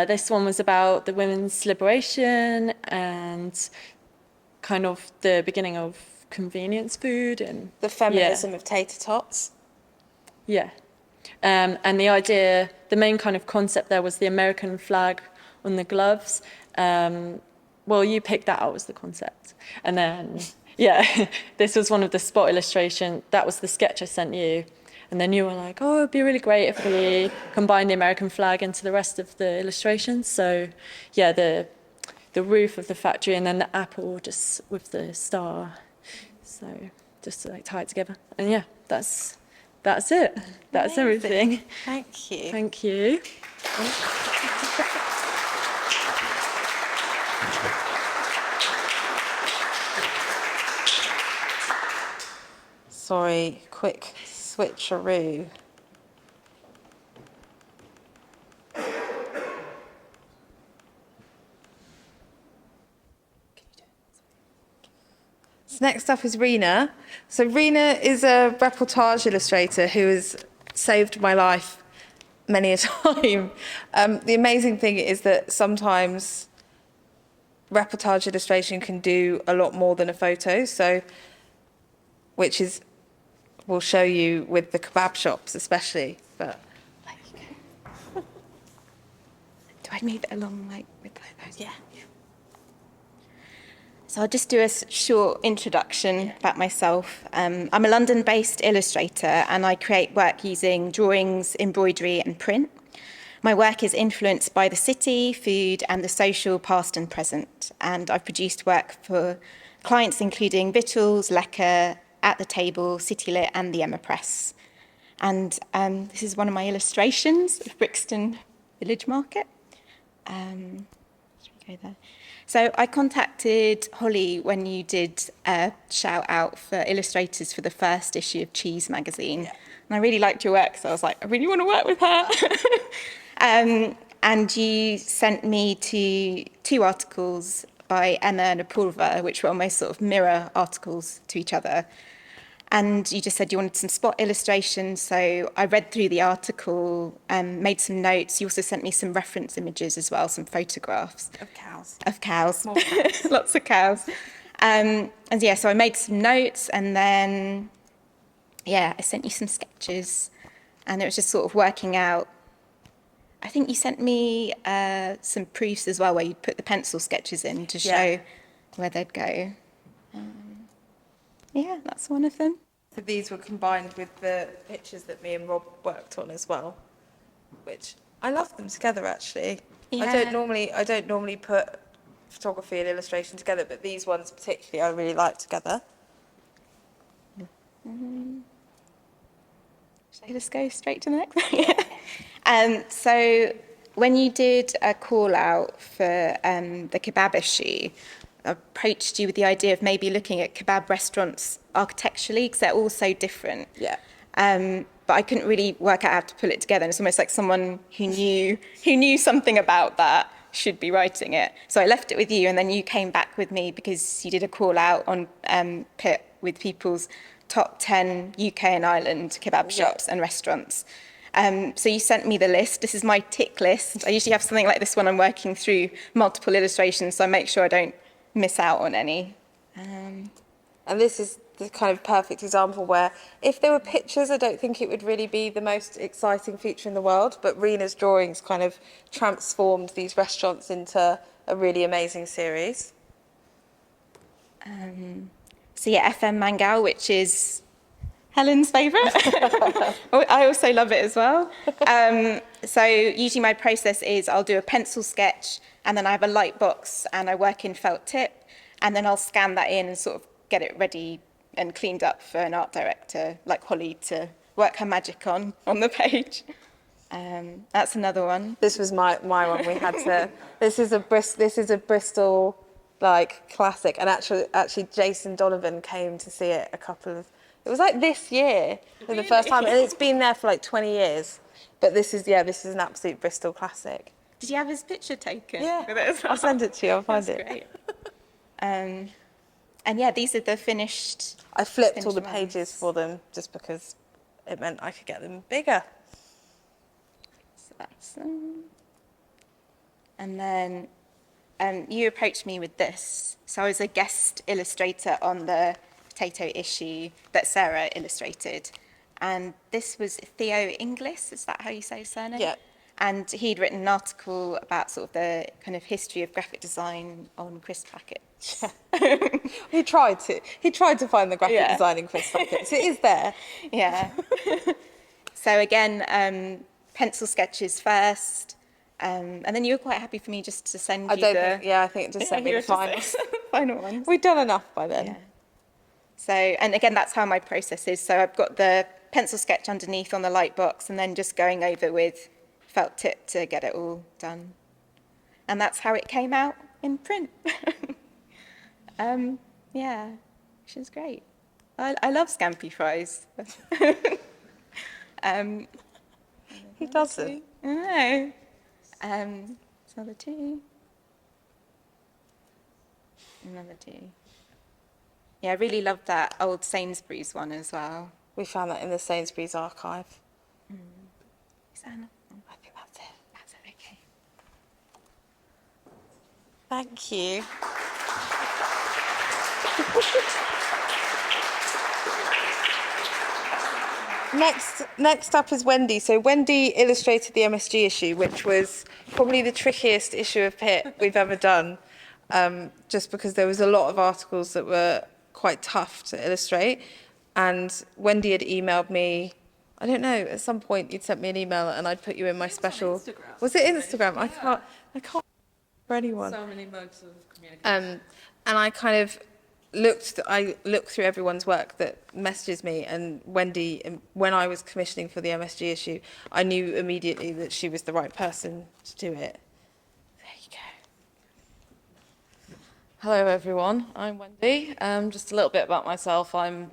This one was about the women's liberation and kind of the beginning of convenience food and The feminism of tater tots. Yeah. And the idea, the main kind of concept there was the American flag on the gloves. Well, you picked that out as the concept. And then, yeah, this was one of the spot illustration. That was the sketch I sent you. And then you were like, oh, it'd be really great if we combine the American flag into the rest of the illustrations. So, yeah, the roof of the factory and then the apple just with the star. So just to like tie it together. And yeah, that's it. That's everything. Thank you. Thank you. Sorry, quick switcheroo. So next up is Reena. So Reena is a reportage illustrator who has saved my life many a time. The amazing thing is that sometimes reportage illustration can do a lot more than a photo. So, which is, we'll show you with the kebab shops especially. But do I move it along like with those? yeah. So I'll just do a short introduction about myself. I'm a London-based illustrator and I create work using drawings, embroidery and print. My work is influenced by the city, food and the social past and present. And I've produced work for clients including Vittles, Lecker, At the Table, City Lit and the Emma Press. And this is one of my illustrations of Brixton Village Market. Should we go there? So I contacted Holly when you did a shout out for illustrators for the first issue of Cheese magazine. Yeah. And I really liked your work, so I was like, I really want to work with her. And you sent me to 2 articles by Emma and Apurva, which were almost sort of mirror articles to each other. And you just said you wanted some spot illustrations, so I read through the article and made some notes. You also sent me some reference images as well, some photographs. Of cows. Of cows. More cows. Lots of cows. And yeah, so I made some notes and then, yeah, I sent you some sketches and it was just sort of working out. I think you sent me some proofs as well where you put the pencil sketches in to show where they'd go. Yeah, that's one of them. So these were combined with the pictures that me and Rob worked on as well, which I love them together actually. Yeah. I don't normally put photography and illustration together, but these ones particularly I really like together. Should I just go straight to the next one? So when you did a call out for the kebab issue, I approached you with the idea of maybe looking at kebab restaurants architecturally because they're all so different. Yeah. But I couldn't really work out how to pull it together. And it's almost like someone who knew something about that should be writing it. So I left it with you, and then you came back with me because you did a call out on Pit with people's top 10 UK and Ireland kebab shops and restaurants. So you sent me the list. This is my tick list. I usually have something like this when I'm working through multiple illustrations, so I make sure I don't miss out on any. And this is the kind of perfect example where if there were pictures, I don't think it would really be the most exciting feature in the world, but Reena's drawings kind of transformed these restaurants into a really amazing series. So yeah, FM Mangal, which is Helen's favourite. I also love it as well. So usually my process is I'll do a pencil sketch and then I have a light box and I work in felt tip and then I'll scan that in and sort of get it ready and cleaned up for an art director like Holly to work her magic on the page. That's another one. This was my one. We had to. This is a Bristol like classic, and actually Jason Donovan came to see it it was like this year for the first time, and it's been there for like 20 years. But this is an absolute Bristol classic. Did you have his picture taken? Yeah, with it as well? I'll send it to you. I'll find That's it. Great. And yeah, these are the finished. I flipped all the finished pages ones. for them just because it meant I could get them bigger. So that's them. And then you approached me with this. So I was a guest illustrator on the potato issue that Sarah illustrated. And this was Theo Inglis, is that how you say his surname? Yeah. And he'd written an article about sort of the kind of history of graphic design on crisp packets. He tried to find the graphic design in crisp packets. It is there. Yeah. So again, pencil sketches first. And then you were quite happy for me just to send you I think it just sent me the final ones. We'd done enough by then. Yeah. So, and again, that's how my process is. So I've got the pencil sketch underneath on the light box and then just going over with felt tip to get it all done. And that's how it came out in print. Yeah, which is great. I love Scampi fries. Who doesn't? I know. Another two. Another two. Yeah, I really loved that old Sainsbury's one as well. We found that in the Sainsbury's archive. Is that enough? I think that's it. That's it, okay. Thank you. Next up is Wendy. So Wendy illustrated the MSG issue, which was probably the trickiest issue of Pitt we've ever done, just because there was a lot of articles that were quite tough to illustrate. And Wendy had emailed me, I don't know, at some point you'd sent me an email and I'd put you in my special. Was it Instagram? I can't for anyone. So many modes of communication. And I kind of looked through everyone's work that messages me, and Wendy, when I was commissioning for the MSG issue, I knew immediately that she was the right person to do it. There you go. Hello everyone, I'm Wendy. Just a little bit about myself. I'm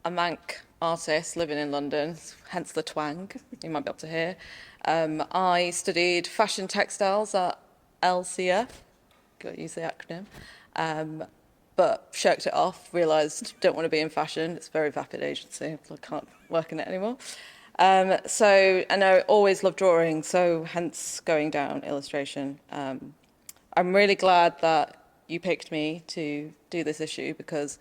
a Manc artist living in London, hence the twang, you might be able to hear. I studied fashion textiles at LCF, got to use the acronym, but shirked it off, realised don't want to be in fashion, it's a very vapid agency, I can't work in it anymore. And I always loved drawing, so hence going down illustration. I'm really glad that you picked me to do this issue because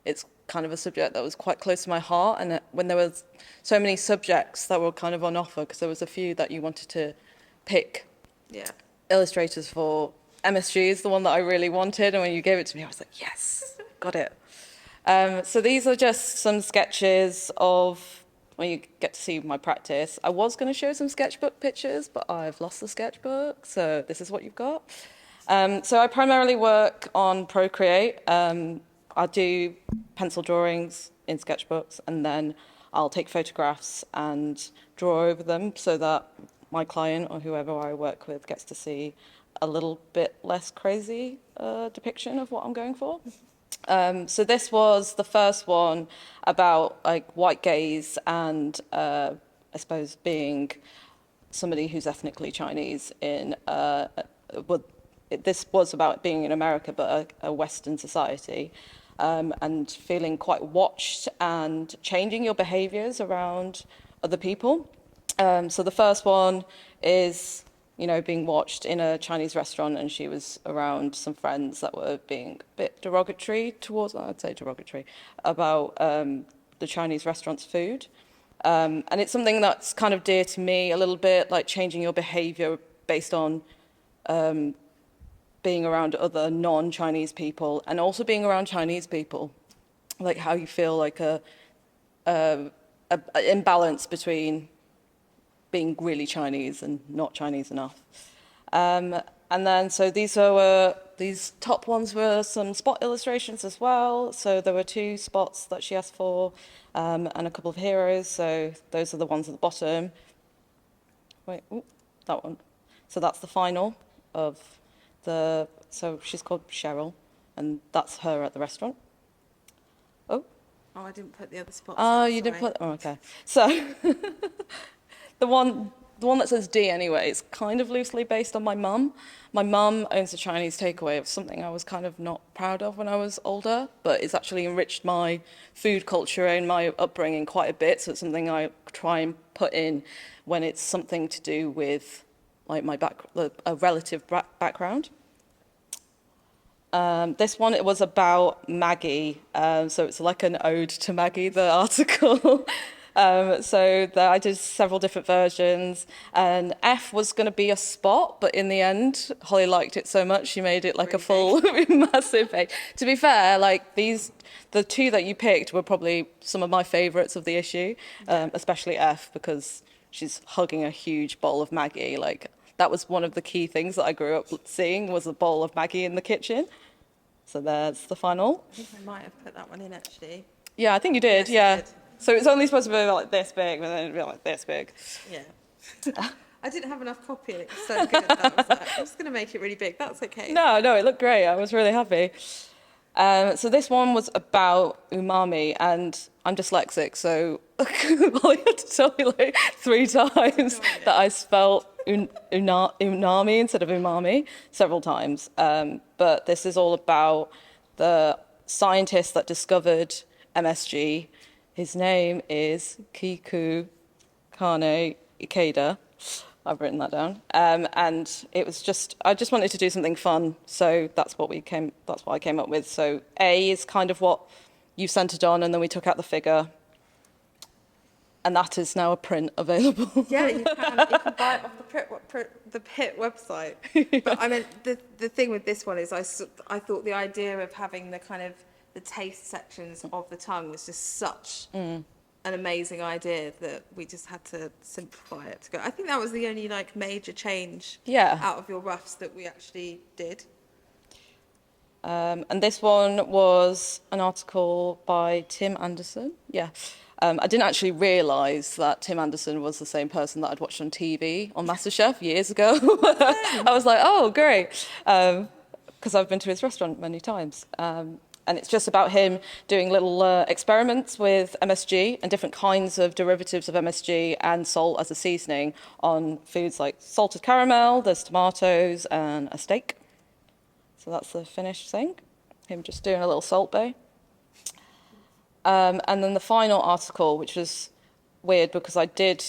it's kind of a subject that was quite close to my heart, and when there was so many subjects that were kind of on offer, because there was a few that you wanted to pick illustrators for, MSG is the one that I really wanted, and when you gave it to me I was like, yes, got it. So these are just some sketches of, when you get to see my practice. I was going to show some sketchbook pictures, but I've lost the sketchbook, so this is what you've got. So I primarily work on Procreate. I do pencil drawings in sketchbooks, and then I'll take photographs and draw over them so that my client or whoever I work with gets to see a little bit less crazy depiction of what I'm going for. So this was the first one about like white gaze and I suppose being somebody who's ethnically Chinese in this was about being in America, but a Western society, and feeling quite watched and changing your behaviours around other people. So the first one is, you know, being watched in a Chinese restaurant, and she was around some friends that were being a bit derogatory towards, I'd say derogatory, about the Chinese restaurant's food. And it's something that's kind of dear to me a little bit, like changing your behaviour based on being around other non-Chinese people, and also being around Chinese people, like how you feel like a imbalance between being really Chinese and not Chinese enough. And then, so these top ones were some spot illustrations as well. So there were 2 spots that she asked for, and a couple of heroes. So those are the ones at the bottom. Wait, ooh, that one. So that's the final of so she's called Cheryl, and that's her at the restaurant. Oh, I didn't put the other spots. oh, you didn't put. Oh, okay. So the one that says D anyway is kind of loosely based on my mum. My mum owns a Chinese takeaway. It was something I was kind of not proud of when I was older, but it's actually enriched my food culture and my upbringing quite a bit. So it's something I try and put in when it's something to do with like my a relative background. This one, it was about Maggie, so it's like an ode to Maggie, the article. I did several different versions, and F was going to be a spot, but in the end, Holly liked it so much, she made it like a full massive page. To be fair, like the 2 that you picked were probably some of my favourites of the issue, especially F, because she's hugging a huge bowl of Maggie. Like, that was one of the key things that I grew up seeing, was a bowl of Maggie in the kitchen. So there's the final. I think I might have put that one in, actually. Yeah, I think you did, Yes, yeah. I did. So it's only supposed to be like this big, but then it'd be like this big. Yeah. I didn't have enough copy, and it was so good at that. I was like, I'm just going to make it really big. That's okay. No, it looked great. I was really happy. So this one was about umami, and I'm dyslexic, so Holly had to tell me like 3 times that I spelled unami instead of umami several times. But this is all about the scientist that discovered MSG. His name is Kiku Kane Ikeda. I've written that down. And it was I just wanted to do something fun, so that's what I came up with. So A is kind of what you centered on, and then we took out the figure. And that is now a print available. Yeah, you can buy it off the Pit website. But I mean, the thing with this one is I thought the idea of having the kind of the taste sections of the tongue was just such an amazing idea that we just had to simplify it to go. I think that was the only like major change out of your roughs that we actually did. And this one was an article by Tim Anderson. Yeah. I didn't actually realise that Tim Anderson was the same person that I'd watched on TV on MasterChef years ago. I was like, oh, great. Because I've been to his restaurant many times. And it's just about him doing little experiments with MSG and different kinds of derivatives of MSG and salt as a seasoning on foods like salted caramel, there's tomatoes, and a steak. So that's the finished thing, him just doing a little salt bay. And then the final article, which was weird because I did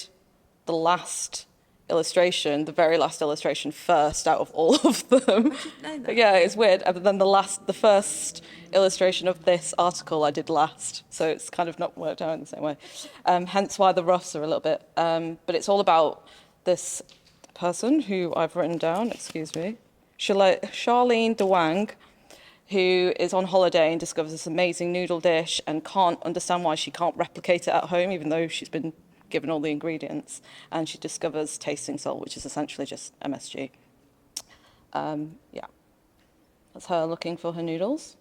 the last illustration, the very last illustration first out of all of them. Yeah, it's weird. And then the first illustration of this article I did last. So it's kind of not worked out in the same way. Hence why the roughs are a little bit. But it's all about this person who I've written down, excuse me, Charlene DeWang, who is on holiday and discovers this amazing noodle dish and can't understand why she can't replicate it at home, even though she's been given all the ingredients. And she discovers tasting salt, which is essentially just MSG. Yeah, that's her looking for her noodles.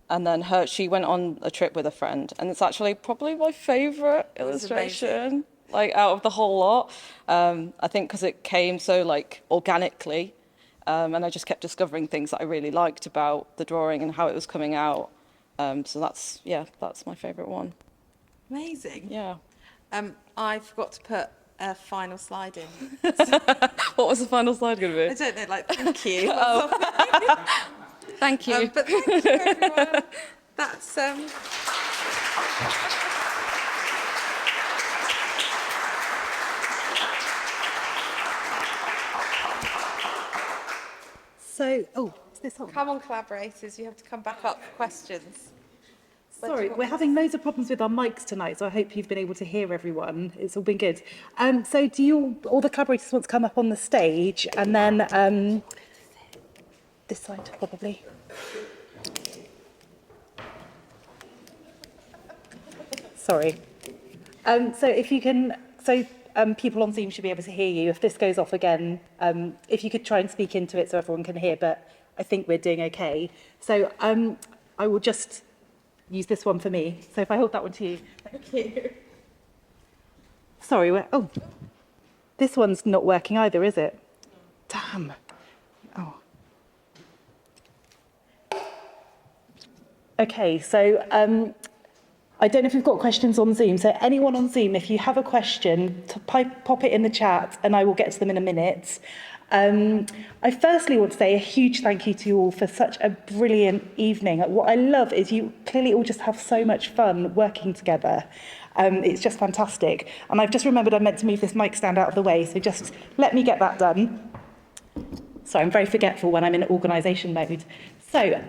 And then she went on a trip with a friend, and it's actually probably my favourite illustration, like out of the whole lot. I think because it came so like organically. And I just kept discovering things that I really liked about the drawing and how it was coming out. So that's my favourite one. Amazing. Yeah. I forgot to put a final slide in. What was the final slide going to be? I don't know, like thank you. Thank you. But thank you, everyone. That's So, oh, is this on? Come on, collaborators, you have to come back up for questions. Sorry, we're having loads of problems with our mics tonight, so I hope you've been able to hear everyone. It's all been good. So do you, all the collaborators want to come up on the stage, and then this side probably. Sorry. So if you can, people on Zoom should be able to hear you. If this goes off again, if you could try and speak into it so everyone can hear, but I think we're doing okay. So I will just use this one for me. So if I hold that one to you. Thank you. Sorry, oh, this one's not working either, is it? Damn. Oh. Okay, so I don't know if we've got questions on Zoom. So anyone on Zoom, if you have a question, pop it in the chat and I will get to them in a minute. I firstly want to say a huge thank you to you all for such a brilliant evening. What I love is you clearly all just have so much fun working together. It's just fantastic. And I've just remembered I meant to move this mic stand out of the way, so just let me get that done. So I'm very forgetful when I'm in organisation mode. So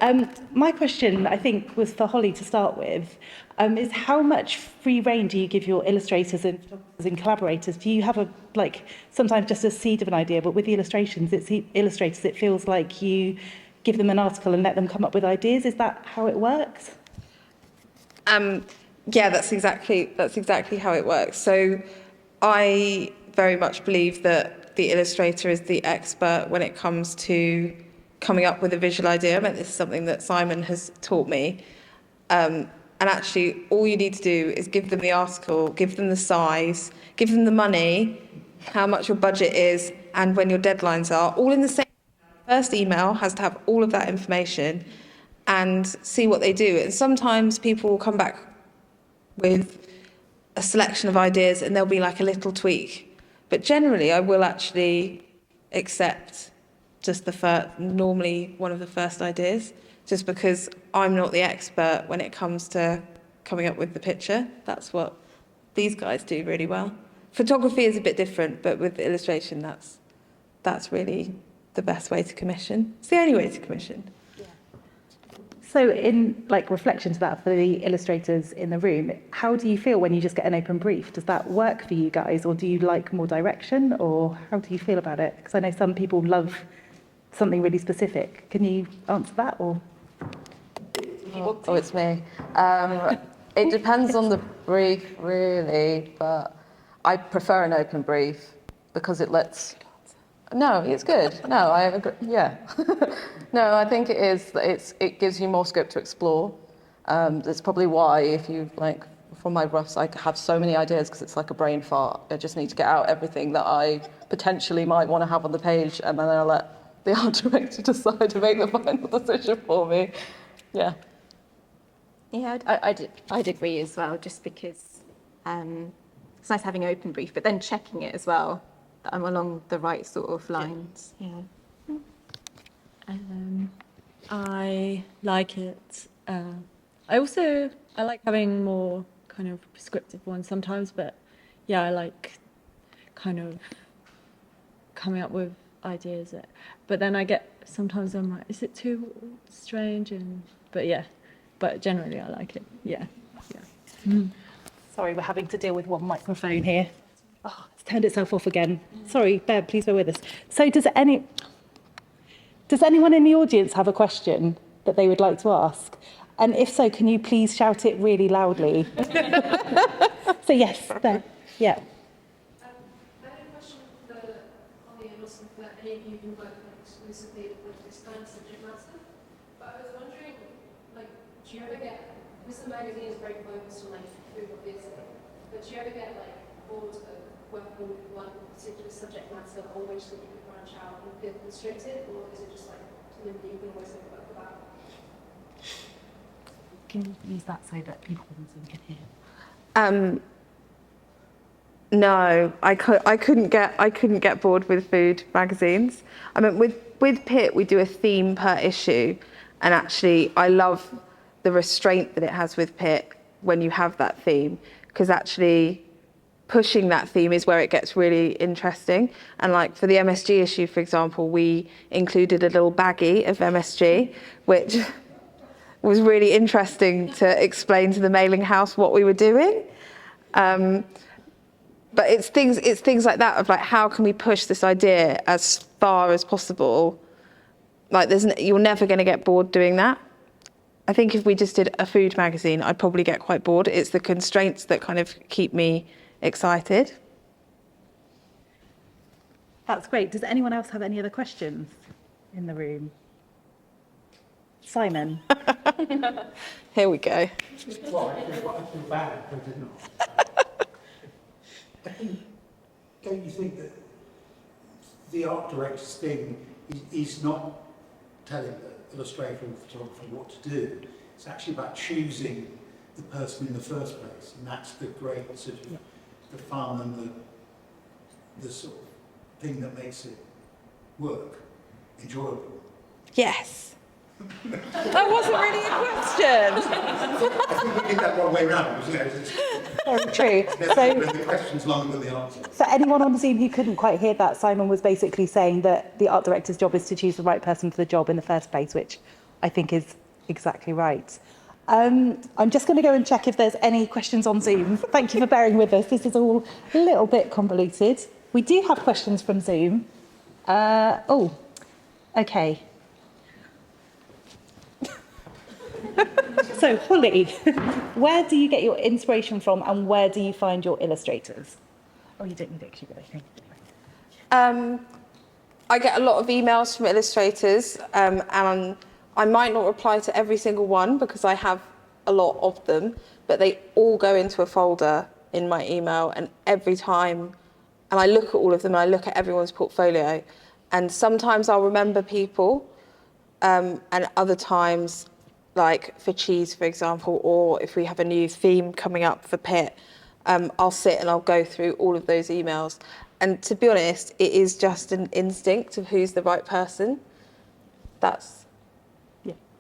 my question, I think, was for Holly to start with, is how much free rein do you give your illustrators and collaborators? Do you have sometimes just a seed of an idea, but with the illustrations, it feels like you give them an article and let them come up with ideas. Is that how it works? Yeah, that's exactly how it works. So I very much believe that the illustrator is the expert when it comes to coming up with a visual idea. I mean, this is something that Simon has taught me. And actually, all you need to do is give them the article, give them the size, give them the money, how much your budget is, and when your deadlines are, all in the same. First email has to have all of that information and see what they do. And sometimes people will come back with a selection of ideas and there'll be like a little tweak. But generally, I will actually accept just normally one of the first ideas, just because I'm not the expert when it comes to coming up with the picture. That's what these guys do really well. Photography is a bit different, but with illustration, that's really the best way to commission. It's the only way to commission. So in reflection to that for the illustrators in the room, how do you feel when you just get an open brief? Does that work for you guys, or do you like more direction, or how do you feel about it? Because I know some people love something really specific. Can you answer that, or? Oh, it's me. It depends on the brief, really, but I prefer an open brief because it lets... No, it's good. No, I agree. Yeah. No, I think it is. It gives you more scope to explore. That's probably why, if you from my roughs, I have so many ideas because it's like a brain fart. I just need to get out everything that I potentially might want to have on the page, and then I'll let the art director decide to make the final decision for me. Yeah. Yeah, I'd agree as well, just because it's nice having an open brief, but then checking it as well, that I'm along the right sort of lines. Yeah. I like it. I like having more kind of prescriptive ones sometimes, but yeah, I like kind of coming up with ideas. But then sometimes I'm like, is it too strange? But generally I like it. Yeah. Sorry, we're having to deal with one microphone here. Oh, it's turned itself off again. Sorry, Bear, please bear with us. So does anyone in the audience have a question that they would like to ask? And if so, can you please shout it really loudly? So yes, there. Yeah. I had a question for Holly and also for any of you who work exclusively with this kind of subject matter. But I was wondering, do you ever get, because the magazine is very focused on food obviously, but do you ever get bored of working with one particular subject matter on which that you could branch out and feel constricted, or is it just something that you can always work about? Can you use that so that people can hear? No, I couldn't get bored with food magazines. I mean, with Pitt, we do a theme per issue, and actually, I love the restraint that it has with Pitt when you have that theme, because actually, pushing that theme is where it gets really interesting. And like for the MSG issue, for example, we included a little baggie of MSG, which was really interesting to explain to the mailing house what we were doing. But it's things like that of like, how can we push this idea as far as possible? Like you're never going to get bored doing that. I think if we just did a food magazine, I'd probably get quite bored. It's the constraints that kind of keep me excited. That's great. Does anyone else have any other questions in the room? Simon. Here we go. Well, I feel bad, but I did not. Don't you think that the art director's thing is not telling the illustrator or photographer what to do? It's actually about choosing the person in the first place, and that's the great sort of the fun and the sort of thing that makes it work, enjoyable. Yes. That wasn't really a question. I think we did that wrong way around, wasn't it? Very true. The question's longer than the answer. For anyone on Zoom who couldn't quite hear that, Simon was basically saying that the art director's job is to choose the right person for the job in the first place, which I think is exactly right. I'm just going to go and check if there's any questions on Zoom. Thank you for bearing with us. This is all a little bit convoluted. We do have questions from Zoom. Okay. So, Holly, where do you get your inspiration from and where do you find your illustrators? Oh, you don't need it because you've got everything. I get a lot of emails from illustrators, and I might not reply to every single one because I have a lot of them, but they all go into a folder in my email, and every time, and I look at all of them, and I look at everyone's portfolio, and sometimes I'll remember people, and other times, like for cheese, for example, or if we have a new theme coming up for Pit, I'll sit and I'll go through all of those emails. And to be honest, it is just an instinct of who's the right person.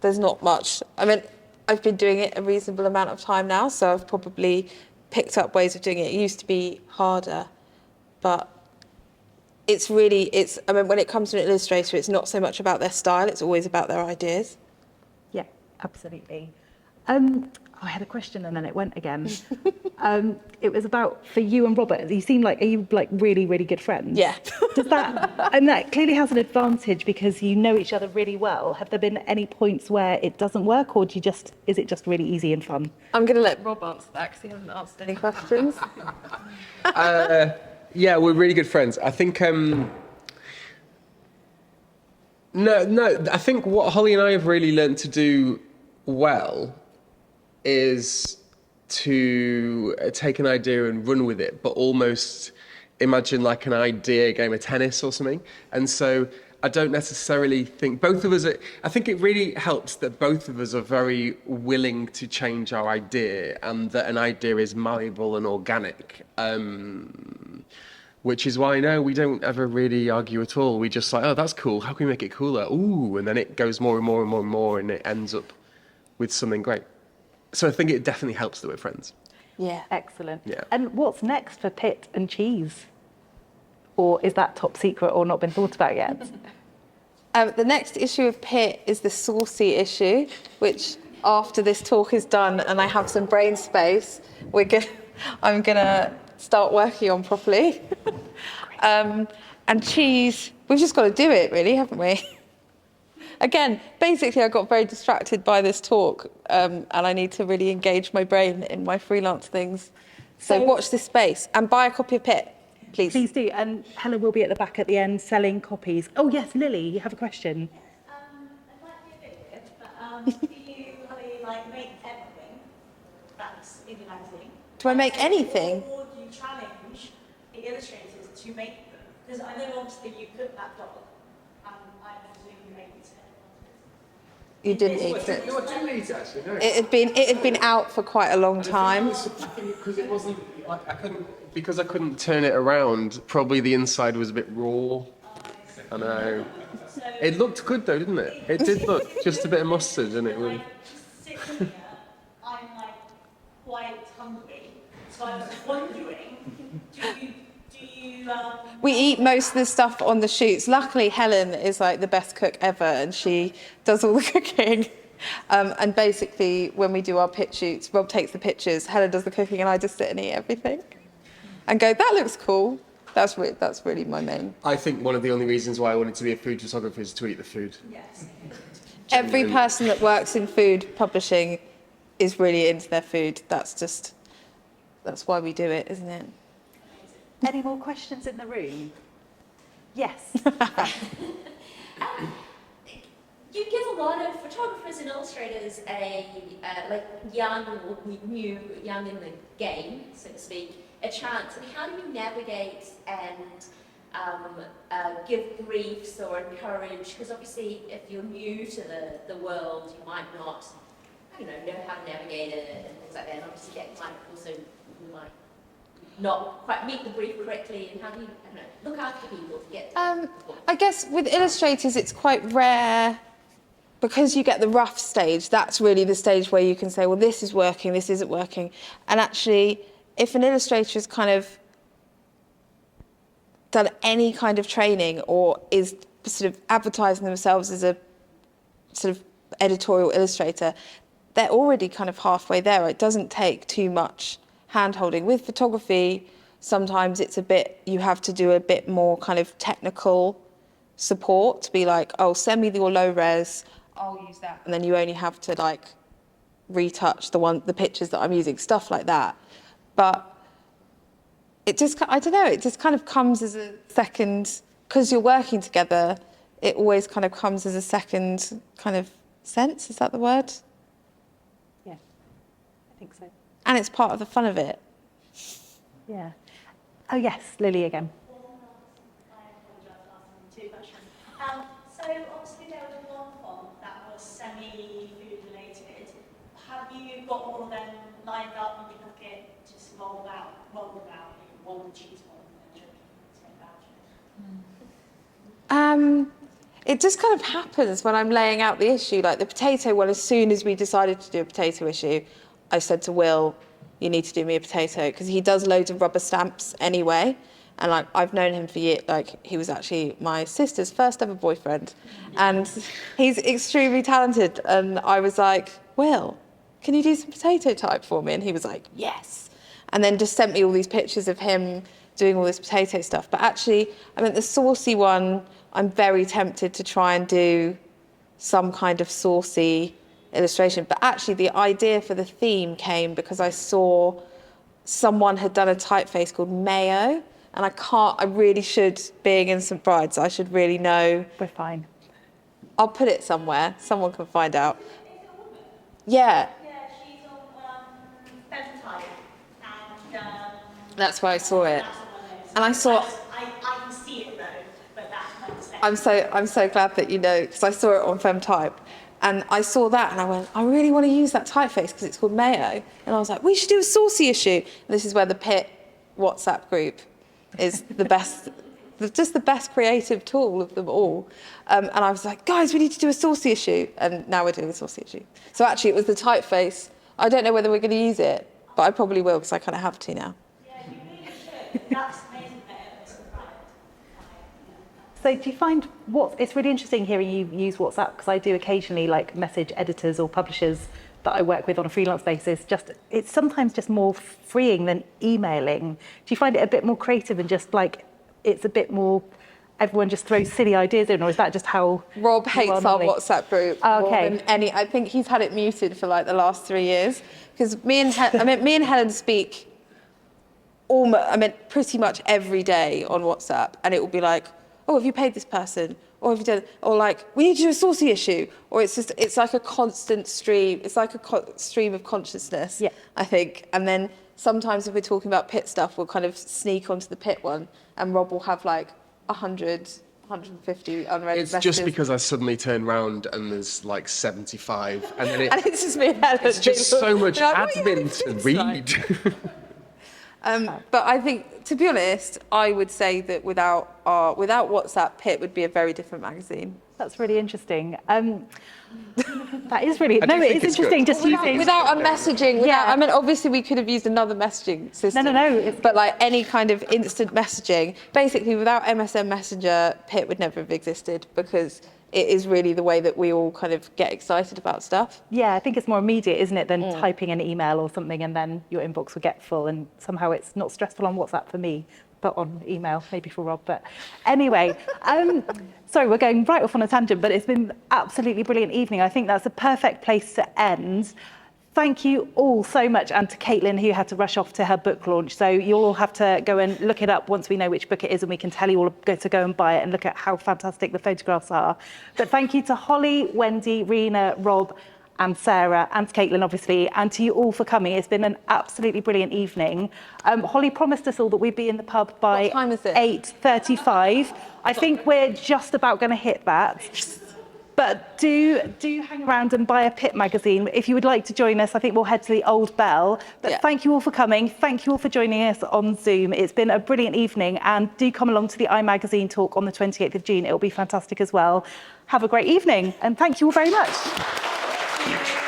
There's not much. I mean, I've been doing it a reasonable amount of time now, so I've probably picked up ways of doing it. It used to be harder, but I mean, when it comes to an illustrator, it's not so much about their style, it's always about their ideas. Yeah, absolutely. I had a question and then it went again. It was about, for you and Robert, are you like really, really good friends? Yeah. And that clearly has an advantage because you know each other really well. Have there been any points where it doesn't work, or is it just really easy and fun? I'm going to let Rob answer that because he hasn't answered any questions. Yeah, we're really good friends. I think I think what Holly and I have really learned to do well is to take an idea and run with it, but almost imagine like an idea game of tennis or something. And so I don't necessarily think both of us I think it really helps that both of us are very willing to change our idea and that an idea is malleable and organic. Which is why, no, we don't ever really argue at all. We just like, oh, that's cool. How can we make it cooler? Ooh, and then it goes more and more and more and more, and it ends up with something great. So I think it definitely helps that we're friends. Yeah, excellent. Yeah. And what's next for Pit and Cheese? Or is that top secret or not been thought about yet? The next issue of Pit is the saucy issue, which after this talk is done and I have some brain space, I'm gonna start working on properly. And Cheese, we've just got to do it, really, haven't we? Again, basically, I got very distracted by this talk, and I need to really engage my brain in my freelance things. So watch this space and buy a copy of Pit, please. Please do. And Helen will be at the back at the end selling copies. Oh, yes, Lily, you have a question. It might be a bit weird, but do you, Holly, make everything that's in your magazine? Do I make anything? Or do you challenge the illustrators to make them? Because I know obviously you cook that dog, and I presume you make it. You didn't eat it. You didn't eat it, actually, no. It had been out for quite a long time. Because it wasn't, because I couldn't turn it around, probably the inside was a bit raw. I know. It looked good though, didn't it? It did look just a bit of mustard, didn't it? Really. Just sitting here, I'm quite hungry, so I was wondering We eat most of the stuff on the shoots. Luckily, Helen is like the best cook ever, and she does all the cooking. And basically, when we do our pitch shoots, Rob takes the pictures, Helen does the cooking, and I just sit and eat everything and go, that looks cool. That's really my main. I think one of the only reasons why I wanted to be a food photographer is to eat the food. Yes. Every person that works in food publishing is really into their food. That's why we do it, isn't it? Any more questions in the room? Yes. You give a lot of photographers and illustrators like young or new, young in the game, so to speak, a chance. And how do you navigate and give briefs or encourage? Because obviously, if you're new to the world, you might not, know how to navigate it and things like that. And obviously, that might also not quite meet the brief correctly. And how do you, look after people to get? I guess with illustrators, it's quite rare. Because you get the rough stage, that's really the stage where you can say, well, this is working, this isn't working. And actually, if an illustrator has kind of done any kind of training or is sort of advertising themselves as a sort of editorial illustrator, they're already kind of halfway there. It doesn't take too much hand-holding. With photography, sometimes it's you have to do a bit more kind of technical support to be like, oh, send me your low res, I'll use that. And then you only have to retouch the pictures that I'm using, stuff like that. But it just, I don't know, it just kind of comes as a second, because you're working together, it always kind of comes as a second kind of sense, is that the word? Yeah, I think so. And it's part of the fun of it. Yeah. Oh yes, Lily again. So obviously there was one font that was semi-food related. Have you got all of them lined up and you look at just roll them out, roll the cheese one and It just kind of happens when I'm laying out the issue. Like the potato one, as soon as we decided to do a potato issue, I said to Will, you need to do me a potato, because he does loads of rubber stamps anyway. And I've known him for years. He was actually my sister's first ever boyfriend, and he's extremely talented. And I was like, Will, can you do some potato type for me? And he was like, yes. And then just sent me all these pictures of him doing all this potato stuff. But actually, the saucy one, I'm very tempted to try and do some kind of saucy illustration. But actually, the idea for the theme came because I saw someone had done a typeface called Mayo. And I really should, being in St Bride's, I should really know. We're fine. I'll put it somewhere. Someone can find out. Yeah. Yeah, she's on Femtype, and that's where I saw it. that's And I saw. I can see it though, but that's my mistake. I'm so glad that you know, because I saw it on Femtype. And I saw that and I went, I really want to use that typeface because it's called Mayo. And I was like, we should do a saucy issue. And this is where the Pit WhatsApp group is the best, just the best creative tool of them all. And I was like, guys, we need to do a saucy issue. And now we're doing a saucy issue. So actually it was the typeface. I don't know whether we're going to use it, but I probably will because I kind of have to now. Yeah, you really should. That's amazing that it's So do you find it's really interesting hearing you use WhatsApp, because I do occasionally message editors or publishers that I work with on a freelance basis. It's sometimes just more freeing than emailing. Do you find it a bit more creative and just it's a bit more, everyone just throws silly ideas in, or is that just how Rob hates our WhatsApp group more okay. than any. I think he's had it muted for the last 3 years, because me and Helen speak pretty much every day on WhatsApp, and it will be like, oh, have you paid this person? Or have you done, or we need to do a saucy issue. Or it's like a constant stream. It's like a stream of consciousness, yeah. I think. And then sometimes if we're talking about Pit stuff, we'll kind of sneak onto the Pit one, and Rob will have 100, 150 unread It's messages. just because I suddenly turn round and there's 75, and then and it's just me and Helen. it's just so much You're like, what are you admin to doing read. But I think, to be honest, I would say that without WhatsApp, Pit would be a very different magazine. That's really interesting. That is really, I do no, it think is it's interesting good. just using... Without a messaging, Yeah. I mean, obviously we could have used another messaging system. No. But like any kind of instant messaging, basically without MSN Messenger, PIT would never have existed because it is really the way that we all kind of get excited about stuff. Yeah, I think it's more immediate, isn't it, than typing an email or something and then your inbox will get full, and somehow it's not stressful on WhatsApp for me, but on email, maybe for Rob. But anyway, sorry, we're going right off on a tangent, but it's been absolutely brilliant evening. I think that's a perfect place to end. Thank you all so much, and to Caitlin, who had to rush off to her book launch. So you'll all have to go and look it up once we know which book it is, and we can tell you all to go and buy it and look at how fantastic the photographs are. But thank you to Holly, Wendy, Reena, Rob, and Sarah, and to Caitlin, obviously, and to you all for coming. It's been an absolutely brilliant evening. Holly promised us all that we'd be in the pub by What time is it? 8:35. I think we're just about going to hit that. But do hang around and buy a PIT magazine. If you would like to join us, I think we'll head to the Old Bell. But Thank you all for coming. Thank you all for joining us on Zoom. It's been a brilliant evening, and do come along to the iMagazine talk on the 28th of June. It'll be fantastic as well. Have a great evening, and thank you all very much.